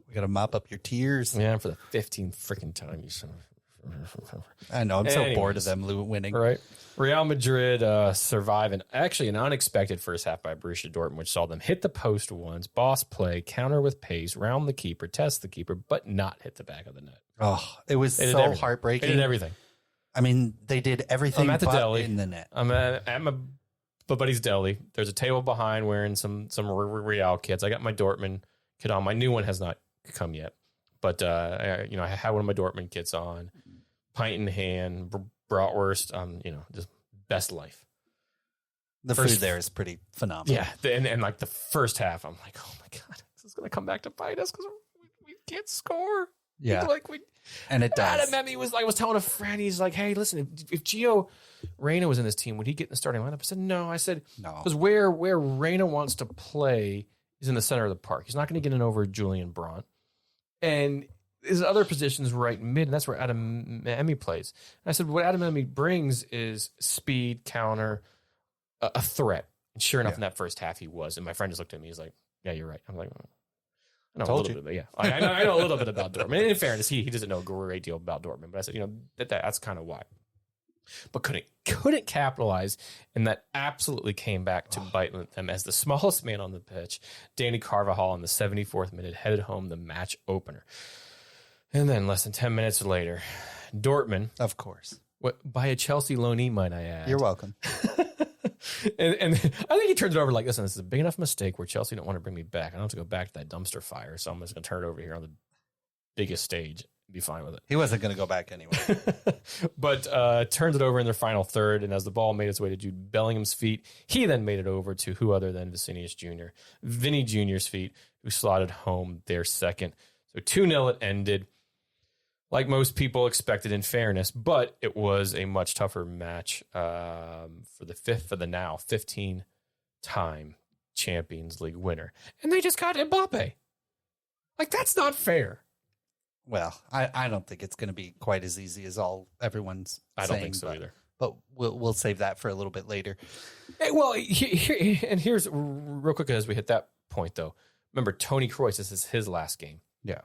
We got to mop up your tears. Yeah, for the 15th freaking time. You son of... I know. I'm so bored of them winning. Right. Real Madrid survive an unexpected first half by Borussia Dortmund, which saw them hit the post once, boss play, counter with pace, round the keeper, test the keeper, but not hit the back of the net. Oh, it was so heartbreaking. They did everything. I mean, they did everything I'm at the but deli. in the net. I'm at my buddy's deli. There's a table behind wearing some Real kits. I got my Dortmund kit on. My new one has not come yet, but I had one of my Dortmund kits on. Pint in hand, bratwurst, just best life. The food there is pretty phenomenal. Yeah, and like the first half, I'm like, oh my god, this is gonna come back to bite us because we can't score. Yeah, and it does. Adam Emmy was telling a friend, he's like, hey, listen, if Gio Reyna was in this team, would he get in the starting lineup? I said no. I said no, because where Reyna wants to play is in the center of the park. He's not going to get in over Julian Brandt, and his other positions right mid, and that's where Adam Emmy plays. And I said, what Adam Emmy brings is speed, counter, a threat. And sure enough, in that first half, he was. And my friend just looked at me. He's like, yeah, you're right. I'm like, I know a little bit, but yeah. I know a little bit about Dortmund. And in fairness, he doesn't know a great deal about Dortmund. But I said, that's kind of why. But couldn't capitalize, and that absolutely came back to bite them as the smallest man on the pitch. Danny Carvajal in the 74th minute headed home the match opener. And then less than 10 minutes later, Dortmund. Of course. By a Chelsea loanee, might I add. You're welcome. and I think he turns it over like, listen, this is a big enough mistake where Chelsea don't want to bring me back. I don't have to go back to that dumpster fire, so I'm just going to turn it over here on the biggest stage and be fine with it. He wasn't going to go back anyway. But turns it over in their final third, and as the ball made its way to Jude Bellingham's feet, he then made it over to who other than Vinicius Jr., Vinny Jr.'s feet, who slotted home their second. So 2-0 it ended. Like most people expected, in fairness, but it was a much tougher match for the 15-time Champions League winner. And they just got Mbappe. Like, that's not fair. Well, I don't think it's going to be quite as easy as everyone's saying. I don't think so either. but we'll save that for a little bit later. Well, here's real quick as we hit that point, though. Remember, Tony Kroos, this is his last game. Yeah.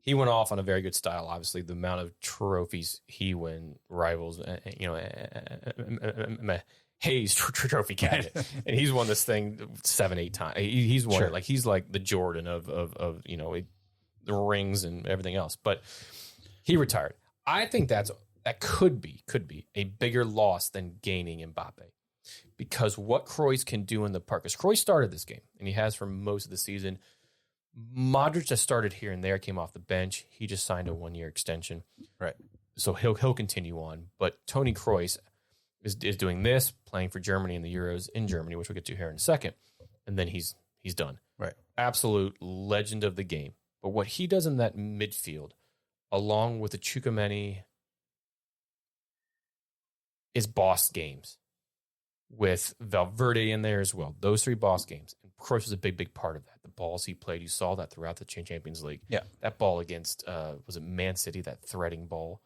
He went off on a very good style. Obviously, the amount of trophies he won rivals, Hayes trophy cabinet, and he's won this thing 7-8 times. He's won it. Like he's like the Jordan of the rings and everything else. But he retired. I think that could be a bigger loss than gaining Mbappe, because what Kroos can do in the park. Because Kroos started this game, and he has for most of the season. Modric just started here and there, came off the bench. He just signed a 1-year extension. Right. So he'll continue on. But Tony Kroos is doing this, playing for Germany in the Euros in Germany, which we'll get to here in a second. And then he's done. Right. Absolute legend of the game. But what he does in that midfield, along with the Tchouaméni, is boss games. With Valverde in there as well. Those 3 boss games. And Kroos was a big part of that. The balls he played, you saw that throughout the Champions League. Yeah. That ball against, was it Man City, that threading ball?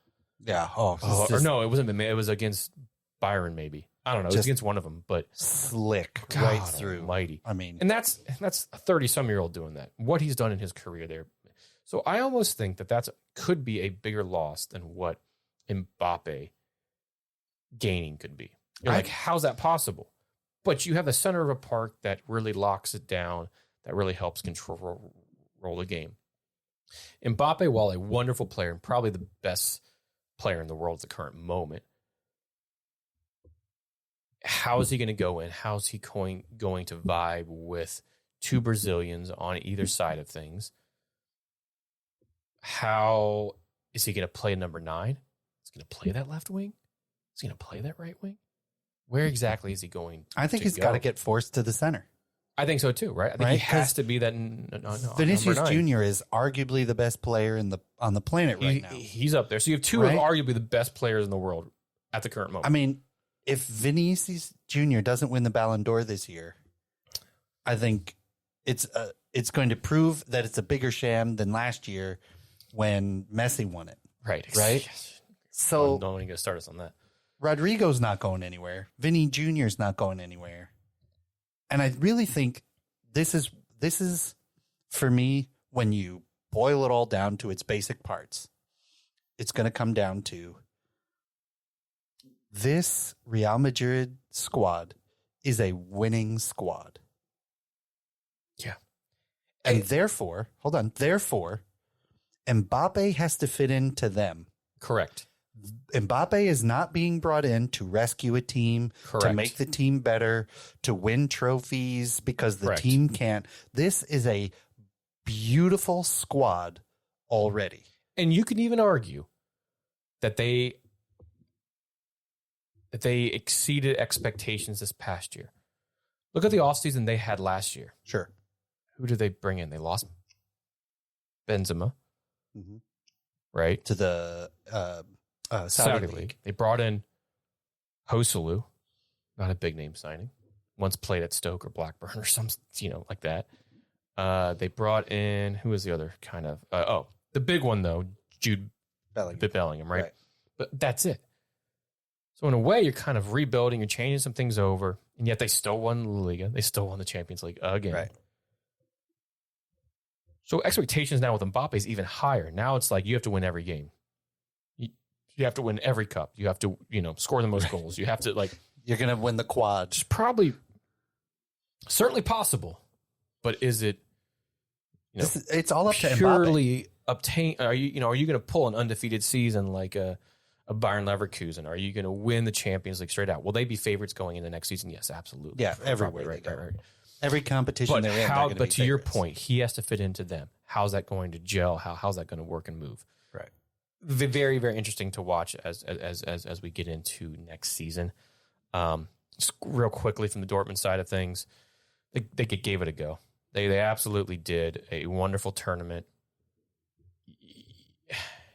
Yeah. Or no, it wasn't. It was against Byron, maybe. I don't know. It was against one of them, but slick God right through. Almighty. I mean, and that's a 30-some-year-old doing that. What he's done in his career there. So I almost think that could be a bigger loss than what Mbappe gaining could be. You're like, how's that possible? But you have the center of a park that really locks it down, that really helps control the game. Mbappe, while a wonderful player and probably the best player in the world at the current moment, how is he going to go in? How is he going to vibe with 2 Brazilians on either side of things? How is he going to play number 9? Is he going to play that left wing? Is he going to play that right wing? Where exactly is he going? I think he's got to get forced to the center. I think so too, right? I think he has to be that. Vinicius Jr. is arguably the best player on the planet right now. He's up there. So you have 2 of arguably the best players in the world at the current moment. I mean, if Vinicius Jr. doesn't win the Ballon d'Or this year, I think it's going to prove that it's a bigger sham than last year when Messi won it. Right. So don't even get start us on that. Rodrigo's not going anywhere. Vinny Jr.'s not going anywhere. And I really think this is for me, when you boil it all down to its basic parts, it's going to come down to this Real Madrid squad is a winning squad. Yeah. And therefore, Mbappe has to fit into them. Correct. Mbappe is not being brought in to rescue a team, to make the team better, to win trophies because the team can't. This is a beautiful squad already. And you can even argue that they exceeded expectations this past year. Look at the offseason they had last year. Sure. Who did they bring in? They lost Benzema, right? To the Saudi League. They brought in Joselu, not a big name signing. Once played at Stoke or Blackburn or some, like that. They brought in, who was the other kind of? The big one though, Jude Bellingham, right? But that's it. So in a way, you're kind of rebuilding, you're changing some things over, and yet they still won La Liga. They still won the Champions League again. Right. So expectations now with Mbappe is even higher. Now it's like you have to win every game. You have to win every cup. You have to, score the most goals. You have to you're going to win the quad. It's probably certainly possible, but is it? It's all up to purely obtain. Are you going to pull an undefeated season like a Bayern Leverkusen? Are you going to win the Champions League straight out? Will they be favorites going into next season? Yes, absolutely. Yeah, everywhere. Right. Every competition they're in. But to your point, he has to fit into them. How's that going to gel? How's that going to work and move? Right. Very, very interesting to watch as we get into next season. Just real quickly from the Dortmund side of things, they gave it a go. They absolutely did a wonderful tournament.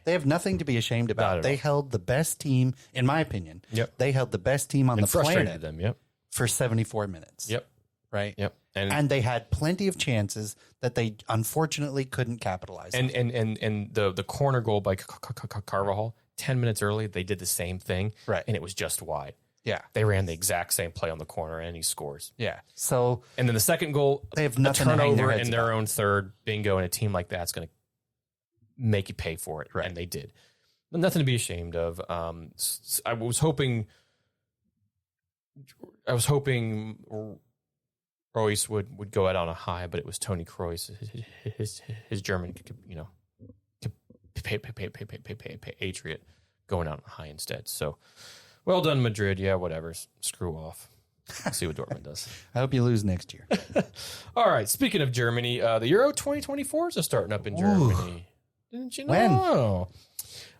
They have nothing to be ashamed about. They held the best team, in my opinion. Yep. They held the best team on the planet them. Yep. For 74 minutes. Yep. Right. Yep. And they had plenty of chances that they unfortunately couldn't capitalize on. And the corner goal by Carvajal, 10 minutes early, they did the same thing, Right. and it was just wide. Yeah. They ran the exact same play on the corner, and he scores. Yeah. So And then the second goal, they have a nothing to hang their turnover heads in their about. own third. Bingo, and a team like that's going to make you pay for it, Right. and they did. But nothing to be ashamed of. I was hoping Royce would go out on a high, but it was Tony Kroos, his German, patriot, going out on a high instead. So, well done, Madrid. Yeah, whatever. Screw off. See what Dortmund does. I hope you lose next year. All right. Speaking of Germany, the Euro 2024 is starting up in Germany. Didn't you know? When?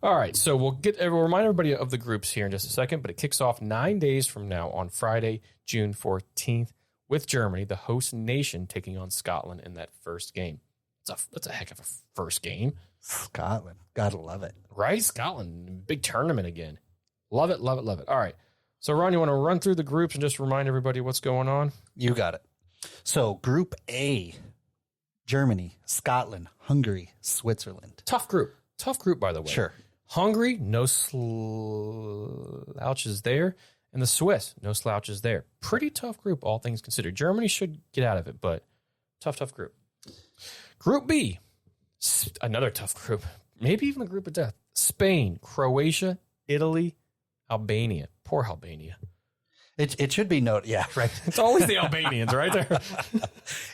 All right. So we'll remind everybody of the groups here in just a second, but it kicks off 9 days from now on Friday, June 14th, with Germany, the host nation, taking on Scotland in that first game. That's a heck of a first game. Scotland. Gotta love it. Right? Scotland, big tournament again. Love it, love it, love it. All right. So, Ron, you want to run through the groups and just remind everybody what's going on? You got it. So, Group A, Germany, Scotland, Hungary, Switzerland. Tough group. Tough group, by the way. Sure. Hungary, no slouches there. And the Swiss, no slouches there. Pretty tough group, all things considered. Germany should get out of it, but tough group. Group B, another tough group. Maybe even the group of death. Spain, Croatia, Italy, Albania. Poor Albania. It should be noted. Yeah, right. It's always the Albanians right there.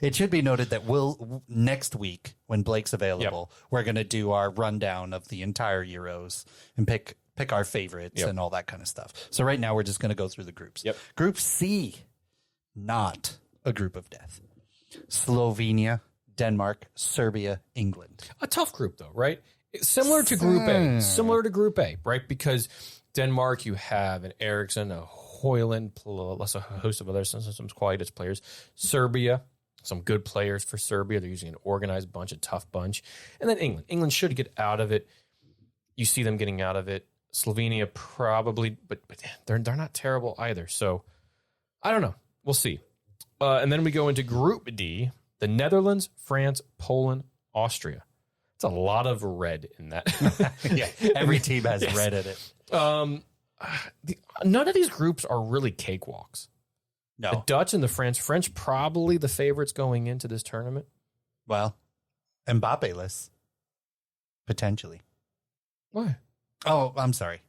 It should be noted that next week, when Blake's available, we're going to do our rundown of the entire Euros and pick our favorites and all that kind of stuff. So right now, we're just going to go through the groups. Yep. Group C, not a group of death. Slovenia, Denmark, Serbia, England. A tough group, though, right? Similar to Group A, right? Because Denmark, you have an Eriksson, a Højlund, plus a host of other some quality players. Serbia, some good players for Serbia. They're using an organized bunch, a tough bunch. And then England. England should get out of it. You see them getting out of it. Slovenia probably, but they're not terrible either. So I don't know. We'll see. And then we go into Group D, the Netherlands, France, Poland, Austria. It's a lot of red in that. Yeah, every team has red in it. None of these groups are really cakewalks. No. The Dutch and the French probably the favorites going into this tournament. Well, Mbappe-less, potentially. Why? Oh, I'm sorry.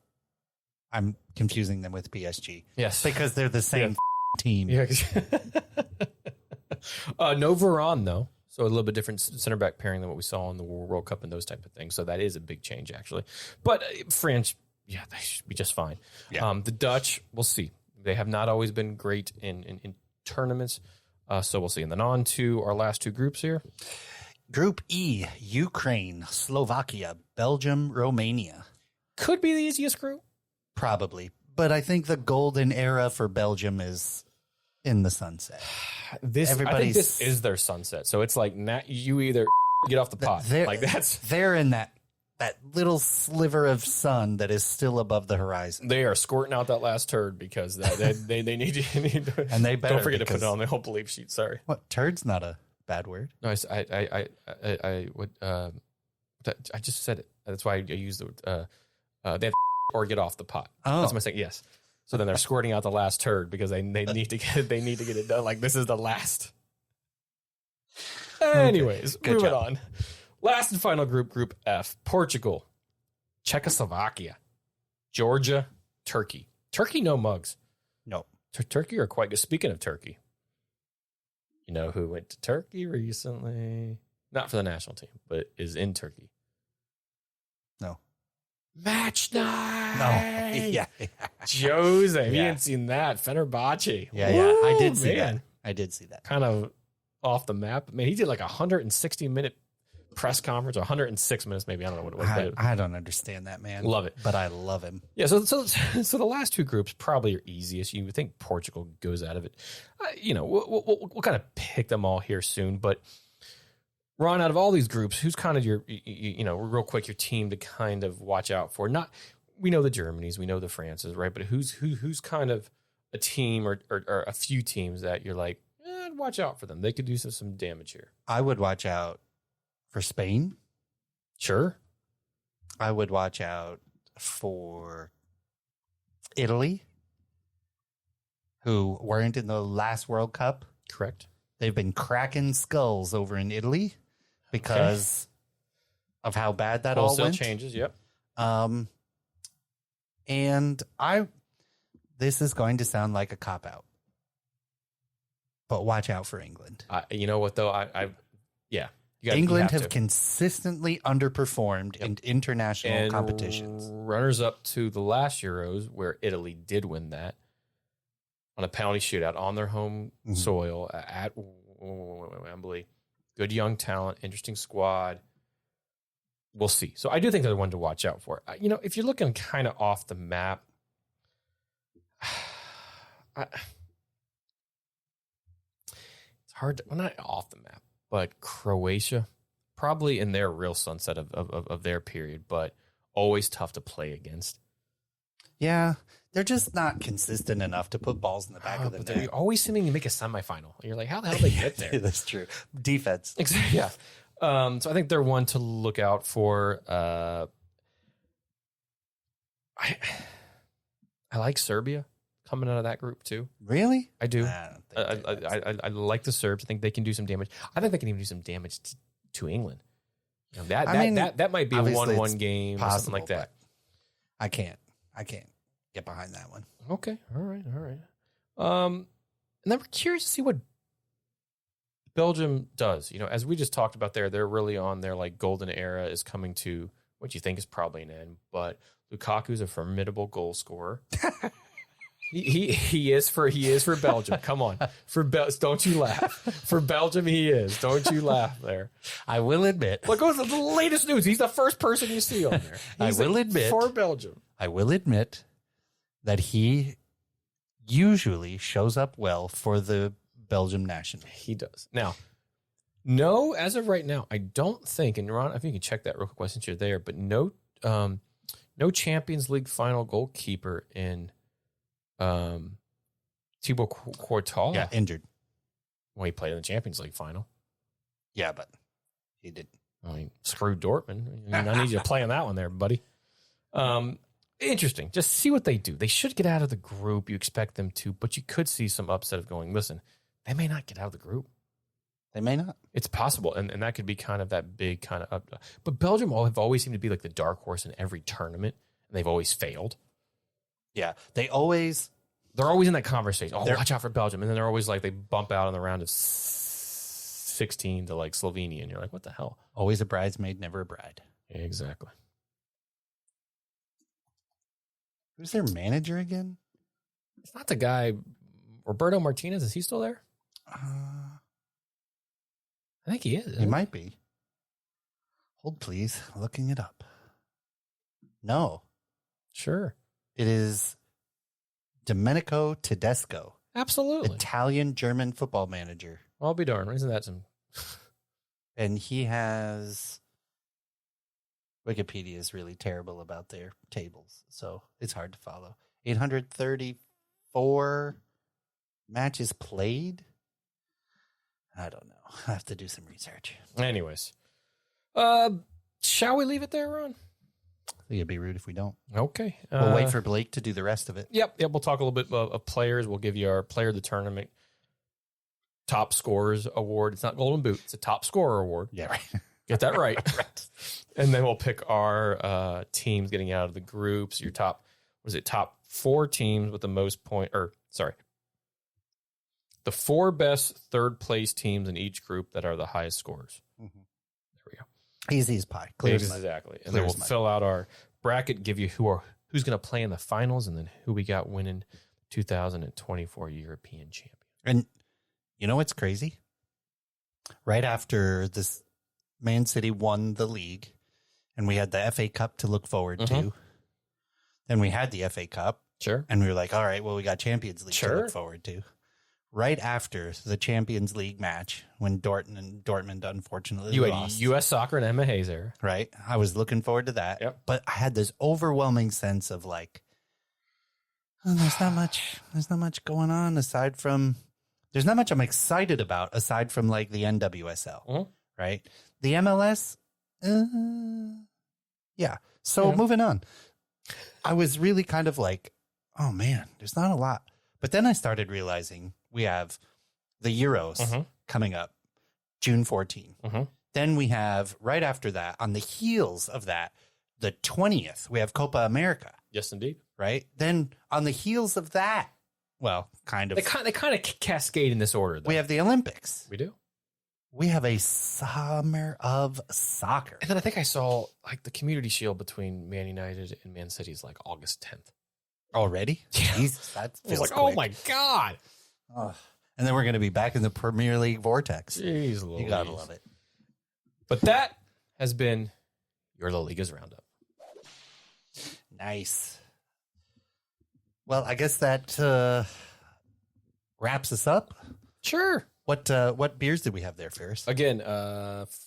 I'm confusing them with PSG. Yes. Because they're the same team. Yeah. No Varane, though. So a little bit different center back pairing than what we saw in the World Cup and those type of things. So that is a big change, actually. But France, yeah, they should be just fine. Yeah. The Dutch, we'll see. They have not always been great in tournaments. So we'll see. And then on to our last two groups here. Group E, Ukraine, Slovakia, Belgium, Romania. Could be the easiest group. Probably. But I think the golden era for Belgium is in the sunset. I think this is their sunset. So it's like you either get off the pot. They're in that little sliver of sun that is still above the horizon. They are squirting out that last turd because they need to. And they better, don't forget to put it on the whole belief sheet. Sorry. What, turd's not a bad word. No, I just said it. That's why I used the they have or get off the pot. Oh. That's my saying. Yes. So then they're squirting out the last turd because they need to get it done. Like this is the last. Anyways, Good moving job. on. Last and final group, Group F: Portugal, Czechoslovakia, Georgia, Turkey. Turkey, no mugs. No. Turkey are quite good. Speaking of Turkey, you know who went to Turkey recently? Not for the national team, but is in Turkey. No. Match night. No. Yeah. Jose. You Yeah. hadn't seen that. Fenerbahce. Yeah. I did see man. that. I did see that. Kind of off the map. Man, he did like a 160-minute press conference, or 106 minutes maybe. I don't know what it was. But I don't understand that, man. Love it. But I love him. Yeah, so the last two groups probably are easiest. You would think Portugal goes out of it. We'll kind of pick them all here soon. But Ron, out of all these groups, who's kind of your, real quick, your team to kind of watch out for? We know the Germanys, we know the Frances, right? But who's kind of a team or a few teams that you're like, watch out for them. They could do some damage here. I would watch out for Spain. Sure. I would watch out for Italy, who weren't in the last World Cup. Correct. They've been cracking skulls over in Italy because of how bad that all went. Changes, yep. And this is going to sound like a cop-out, but watch out for England. You know what, though? England have consistently underperformed in international competitions. Runners-up to the last Euros, where Italy did win that, on a penalty shootout on their home soil at Wembley. Good young talent, interesting squad. We'll see. So I do think they're one to watch out for. If you're looking kind of off the map, it's hard to, well, not off the map, but Croatia, probably in their real sunset of their period, but always tough to play against. Yeah, they're just not consistent enough to put balls in the back of the net. They're always seeming to make a semifinal. You're like, how the hell did they get there? That's true. Defense. Exactly. Yeah. So I think they're one to look out for. I like Serbia coming out of that group too. Really? I do. I like the Serbs. I think they can do some damage. I think they can even do some damage to England. That might be a 1-1 game possible, or something like that. I can't get behind that one. Okay. All right. And then we're curious to see what Belgium does. As we just talked about they're really on their like golden era is coming to what you think is probably an end. But Lukaku's a formidable goal scorer. He is for Belgium. Come on, don't you laugh. For Belgium, he is. Don't you laugh there. I will admit. Look, what's the latest news? He's the first person you see on there. I will admit for Belgium. I will admit that he usually shows up well for the Belgium national. He does. Now, no, as of right now, I don't think, and Ron, I think you can check that real quick since you're there, but no Champions League final goalkeeper in Thibaut Courtois. Yeah, injured. Well, he played in the Champions League final. Yeah, but he didn't. I mean, screw Dortmund. I need you to play on that one there, buddy. Interesting. Just see what they do. They should get out of the group. You expect them to, but you could see some upset of going, listen, they may not get out of the group. They may not. It's possible, and that could be kind of that big kind of up. But Belgium have always seemed to be like the dark horse in every tournament, and they've always failed. Yeah, they're always in that conversation. Oh, watch out for Belgium. And then they're always like, they bump out in the round of 16 to like Slovenia. And you're like, what the hell? Always a bridesmaid, never a bride. Exactly. Who's their manager again? It's not the guy, Roberto Martinez. Is he still there? I think he is. He might be. Hold, please. Looking it up. No. Sure. It is Domenico Tedesco. Absolutely. Italian-German football manager. I'll be darned. Isn't that some... And he has... Wikipedia is really terrible about their tables, so it's hard to follow. 834 matches played? I don't know. I have to do some research. Anyways. Shall we leave it there, Ron? I think it'd be rude if we don't. Okay. We'll wait for Blake to do the rest of it. Yep. We'll talk a little bit of players. We'll give you our player of the tournament top scorers award. It's not Golden Boot. It's a top scorer award. Yeah, right. Get that right. Right. And then we'll pick our teams getting out of the groups. Your top 4 teams with the most the 4 best third place teams in each group that are the highest scorers. Mm-hmm. There we go. Easy as pie. Clear exactly. And then we'll fill out our bracket, give you who's going to play in the finals, and then who we got winning 2024 European champion. And you know what's crazy? Right after this, Man City won the league, and we had the FA Cup to look forward to. Then we had the FA Cup. Sure. And we were like, all right, well, we got Champions League to look forward to. Right after the Champions League match, when Dortmund unfortunately lost. You had US Soccer and Emma Hayes era. Right. I was looking forward to that. Yep. But I had this overwhelming sense of like, there's not much going on aside from, there's not much I'm excited about aside from like the NWSL. Right. The MLS. Yeah. So moving on. I was really kind of like, oh man, there's not a lot. But then I started realizing we have the Euros coming up June 14. Then we have right after that, on the heels of that, the 20th, we have Copa America. Yes, indeed. Right? Then on the heels of that, well, kind of. They kind of cascade in this order, though. We have the Olympics. We do. We have a summer of soccer. And then I think I saw like the Community Shield between Man United and Man City is like August 10th. Already? Yeah. Jesus, that I was feels like, quick. oh my God. And then we're going to be back in the Premier League vortex. Jeez, You got to love it. But that has been your La Liga's Roundup. Nice. Well, I guess that wraps us up. Sure. What beers did we have there, Ferris? Again,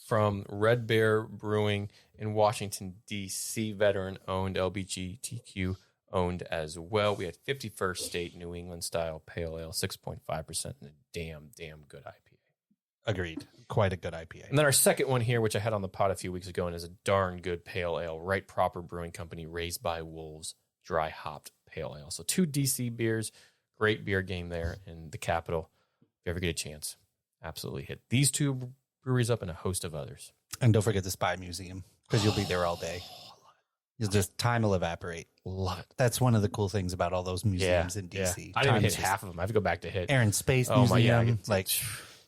from Red Bear Brewing in Washington, D.C., veteran-owned, LBGTQ owned as well. We had 51st State New England style pale ale, 6.5%, and a damn good IPA. Agreed. Quite a good IPA. And then our second one here, which I had on the pod a few weeks ago, and is a darn good pale ale, Right Proper Brewing Company, Raised by Wolves, dry hopped pale ale. So 2 DC beers, great beer game there in the capital. If you ever get a chance, absolutely hit these 2 breweries up and a host of others. And don't forget the Spy Museum, because you'll be there all day. You'll just, time will evaporate. Love it. That's one of the cool things about all those museums in DC. I didn't even hit half of them. I have to go back to hit. Air and Space Oh my Museum. God. Like,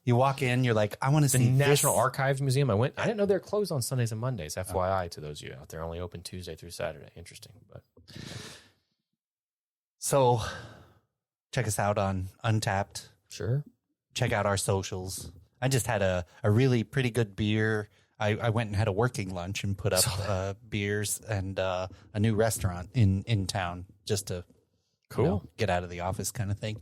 you walk in, you're like, I want to The see National this. Archives Museum. I didn't know they're closed on Sundays and Mondays. FYI to those of you out there, only open Tuesday through Saturday. Interesting, but So, check us out on Untapped. sure. Check out our socials. I just had a really pretty good beer. I went and had a working lunch and put up beers and a new restaurant in town just to get out of the office kind of thing.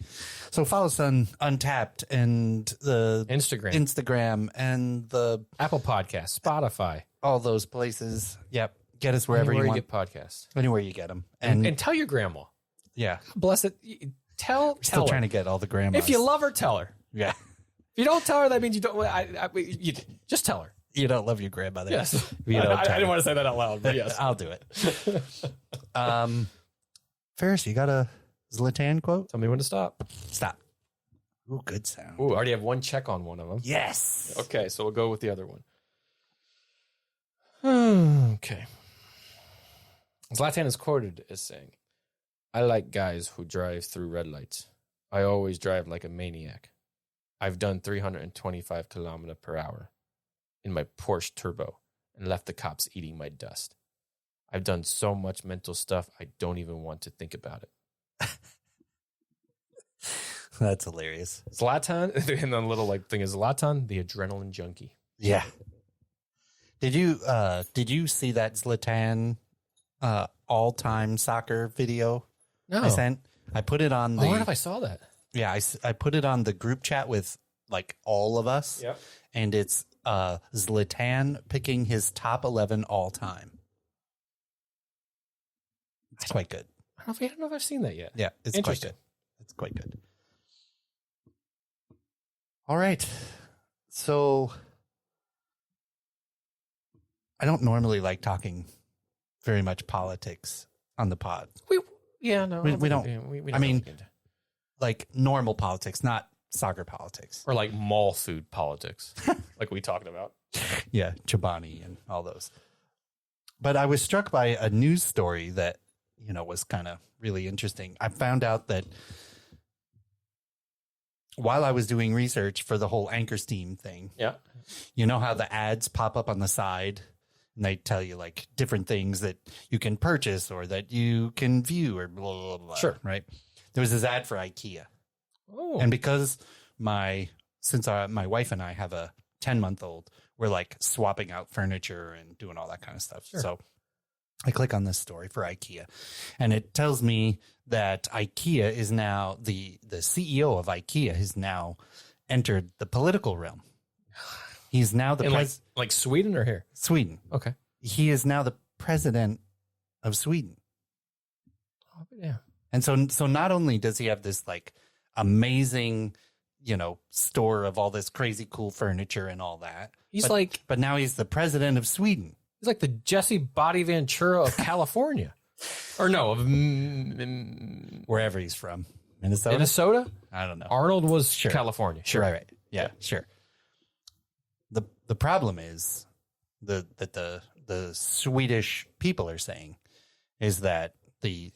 So follow us on Untapped and the Instagram and the Apple Podcasts, Spotify, all those places. Yep. Get us wherever you want. you get podcasts. Anywhere you get them. And tell your grandma. Yeah. Bless it. Tell Still her. trying to get all the grandmas. If you love her, tell her. Yeah. If you don't tell her, that means you don't. You just tell her. You don't love your grandmother. Yes. You don't I didn't want to say that out loud, but yes. I'll do it. Ferris, you got a Zlatan quote? Tell me when to stop. Stop. Ooh, good sound. Ooh, I already have one check on one of them. Yes. Okay, so we'll go with the other one. Okay. Zlatan is quoted as saying, I like guys who drive through red lights. I always drive like a maniac. I've done 325 kilometers per hour in my Porsche Turbo and left the cops eating my dust. I've done so much mental stuff, I don't even want to think about it. That's hilarious. Zlatan, and the little thing is Zlatan, the adrenaline junkie. Yeah. Did you see that Zlatan all-time soccer video No. I sent? I put it on the I wonder if I saw that. Yeah, I put it on the group chat with all of us. Yep. And it's Zlatan picking his top 11 all time. It's quite good. I don't know if I've seen that yet. Yeah, it's quite Interesting. good. It's quite good. All right. So I don't normally like talking very much politics on the pod. We don't. I mean, like normal politics, not soccer politics. or like mall food politics, like we talked about. Yeah, Chobani and all those. But I was struck by a news story that, was kind of really interesting. I found out that while I was doing research for the whole Anchor Steam thing, Yeah. you know how the ads pop up on the side and they tell you different things that you can purchase or that you can view or blah, blah, blah. Sure. Right. There was this ad for IKEA. Oh. And because my wife and I have a 10-month-old, we're swapping out furniture and doing all that kind of stuff. Sure. So I click on this story for IKEA and it tells me that IKEA is now the CEO of IKEA has now entered the political realm. He's now the like Sweden or here? Sweden. Okay. He is now the president of Sweden. Oh, yeah. And so not only does he have this amazing, store of all this crazy cool furniture and all that. But now he's the president of Sweden. He's like the Jesse Body Ventura of California. Or no, Wherever he's from. Minnesota? Minnesota? I don't know. Arnold was California. Sure. Right. Yeah, sure. The problem is that the Swedish people are saying is that the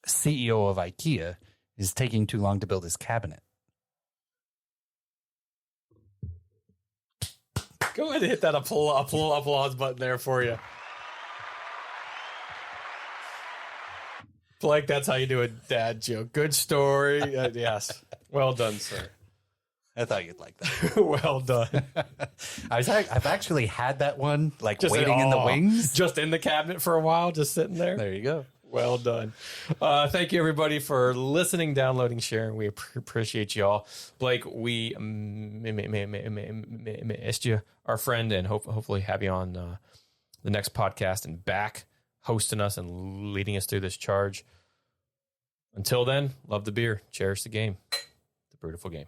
CEO of IKEA is taking too long to build his cabinet. Go ahead and hit that applause button there for you. Blake, that's how you do a dad joke. Good story. Yes. Well done, sir. I thought you'd like that. Well done. I've actually had that one, like Just waiting in the wings. Just in the cabinet for a while, just sitting there. There you go. Well done. Thank you, everybody, for listening, downloading, sharing. We appreciate you all. Blake, we missed you, our friend, and hopefully have you on the next podcast and back hosting us and leading us through this charge. Until then, love the beer. Cherish the game. The beautiful game.